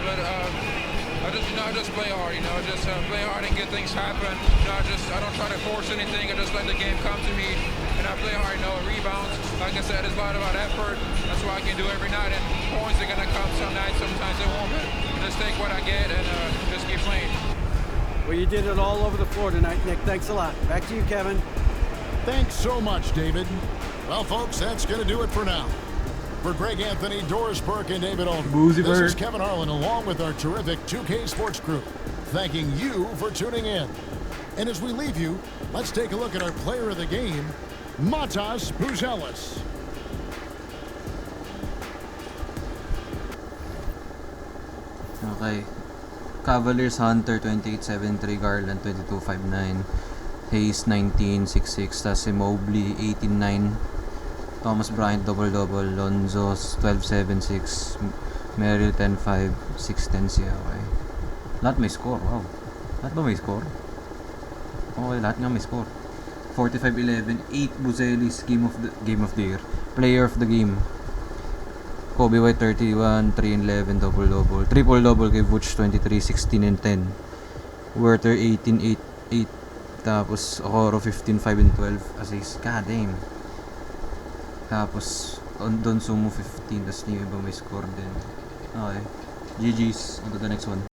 but I just play hard. Just play hard and get things happen. I don't try to force anything. I just let the game come to me, and I play hard. Rebounds. Like I said, it's a lot about effort. That's what I can do every night. And points are gonna come some nights. Sometimes they won't. But just take what I get and just keep playing. Well, you did it all over the floor tonight, Nick. Thanks a lot. Back to you, Kevin. Thanks so much, David. Well, folks, that's going to do it for now. For Greg Anthony, Doris Burke, and David Aldridge, this is Kevin Harlan along with our terrific 2K Sports crew, thanking you for tuning in. And as we leave you, let's take a look at our player of the game, Matas Buzelis. Okay. Cavaliers Hunter 28-7-3, Garland 22-5-9, Hayes 19-6-6, tas si Mobley 18-9, Thomas Bryant double-double, Lonzo 12-7-6, Merrill 10-5, 6-10 siya. Okay. Lahat may score, wow. Lahat ba may score? Okay, lahat nga may score. 45-11, 8 Buzelis, game of the year, player of the game. Kobe White 31, 3-11 double-double. Triple-double kay Vooch 23, 16 and 10. Werther 18, 8, 8. Tapos Okoro 15, 5 and 12 assists. God damn. Tapos Don Sumo 15. Tapos yung iba may score din. Okay. GG's. On to the next one.